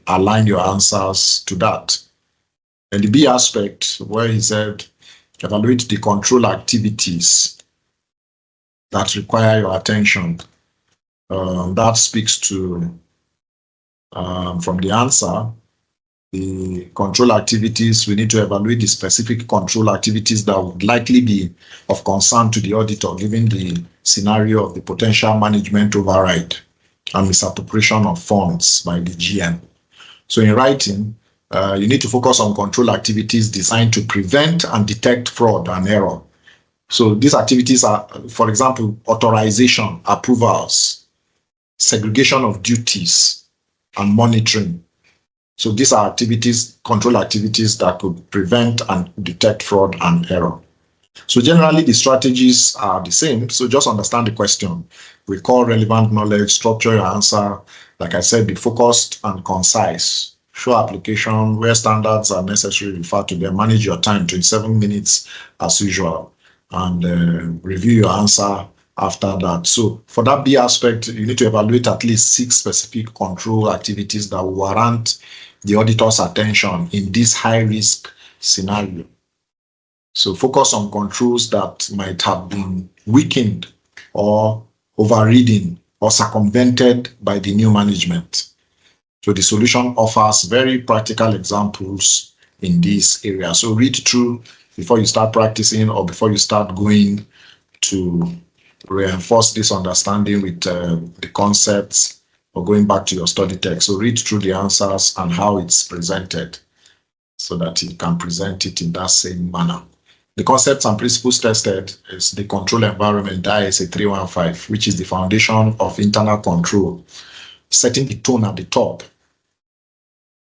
[SPEAKER 1] align your answers to that. And the B aspect, where he said, evaluate the control activities that require your attention. That speaks to, from the answer, the control activities. We need to evaluate the specific control activities that would likely be of concern to the auditor, given the scenario of the potential management override and misappropriation of funds by the GM. So in writing, you need to focus on control activities designed to prevent and detect fraud and error. So these activities are, for example, authorization, approvals, segregation of duties, and monitoring. So these are activities, control activities that could prevent and detect fraud and error. So generally, the strategies are the same. So just understand the question. Recall relevant knowledge, structure your answer. Like I said, be focused and concise. Show application where standards are necessary, refer to them. Manage your time, 27 minutes as usual. And review your answer after that. So for that B aspect, you need to evaluate at least 6 specific control activities that warrant the auditor's attention in this high-risk scenario. So focus on controls that might have been weakened or overridden or circumvented by the new management. So the solution offers very practical examples in this area. So read through before you start practicing or before you start going to reinforce this understanding with the concepts or going back to your study text. So read through the answers and how it's presented so that you can present it in that same manner. The concepts and principles tested is the control environment, ISA 315, which is the foundation of internal control, setting the tone at the top,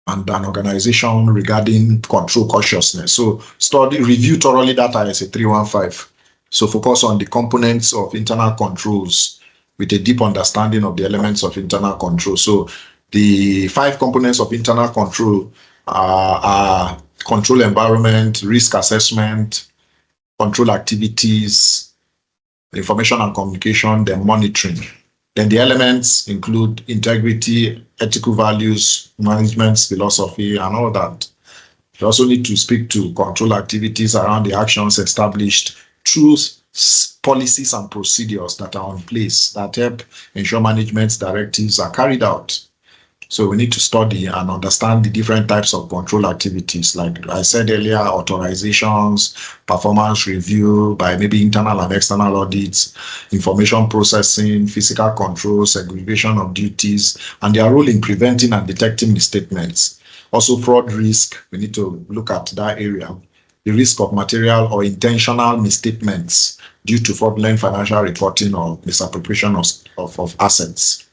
[SPEAKER 1] and an organization regarding control consciousness. So review thoroughly that ISA 315. So focus on the components of internal controls with a deep understanding of the elements of internal control. So the 5 components of internal control are control environment, risk assessment, control activities, information and communication, then monitoring. Then the elements include integrity, ethical values, management philosophy, and all that. You also need to speak to control activities around the actions established through policies and procedures that are in place that help ensure management's directives are carried out. So we need to study and understand the different types of control activities. Like I said earlier, authorizations, performance review by maybe internal and external audits, information processing, physical control, segregation of duties, and their role in preventing and detecting misstatements. Also fraud risk, we need to look at that area. The risk of material or intentional misstatements due to fraudulent financial reporting or misappropriation of assets.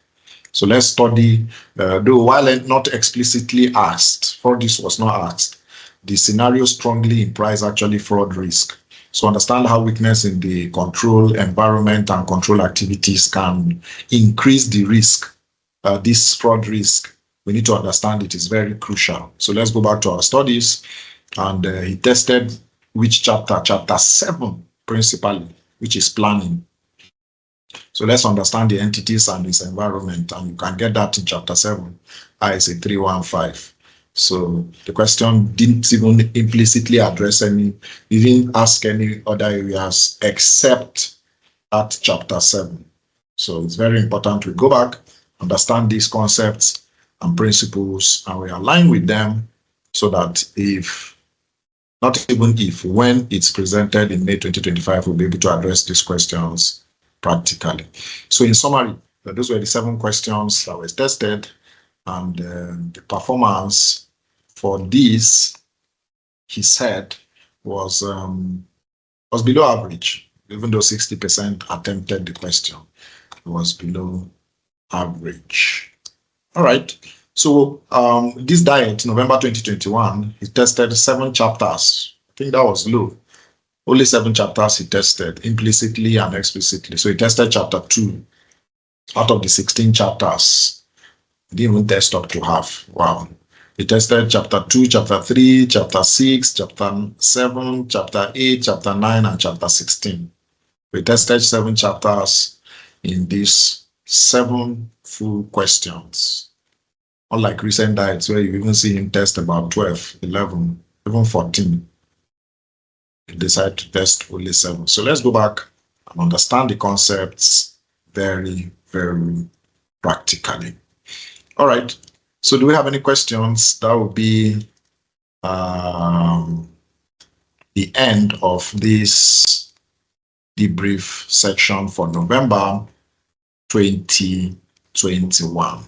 [SPEAKER 1] So let's study, though while not explicitly asked, for this was not asked, the scenario strongly implies actually fraud risk. So understand how weakness in the control environment and control activities can increase the risk, this fraud risk. We need to understand it is very crucial. So let's go back to our studies. And he tested which chapter? Chapter 7, principally, which is planning. So let's understand the entities and its environment, and you can get that in chapter 7, ISA 315. So the question didn't even implicitly address any, didn't ask any other areas except at chapter 7. So it's very important we go back, understand these concepts and principles, and we align with them so that when it's presented in May 2025, we'll be able to address these questions practically. So in summary, those were the 7 questions that were tested, and the performance for this, he said, was below average. Even though 60% attempted the question, it was below average. All right. So this diet, November 2021, he tested 7 chapters. I think that was low. Only 7 chapters he tested, implicitly and explicitly. So he tested chapter 2 out of the 16 chapters. He didn't even test up to half. Wow. He tested chapter 2, chapter 3, chapter 6, chapter 7, chapter 8, chapter 9, and chapter 16. We tested 7 chapters in these 7 full questions. Unlike recent diets where you even see him test about 12, 11, even 14. He decided to test only 7. So let's go back and understand the concepts very, very practically. All right. So do we have any questions? That will be the end of this debrief section for November 2021.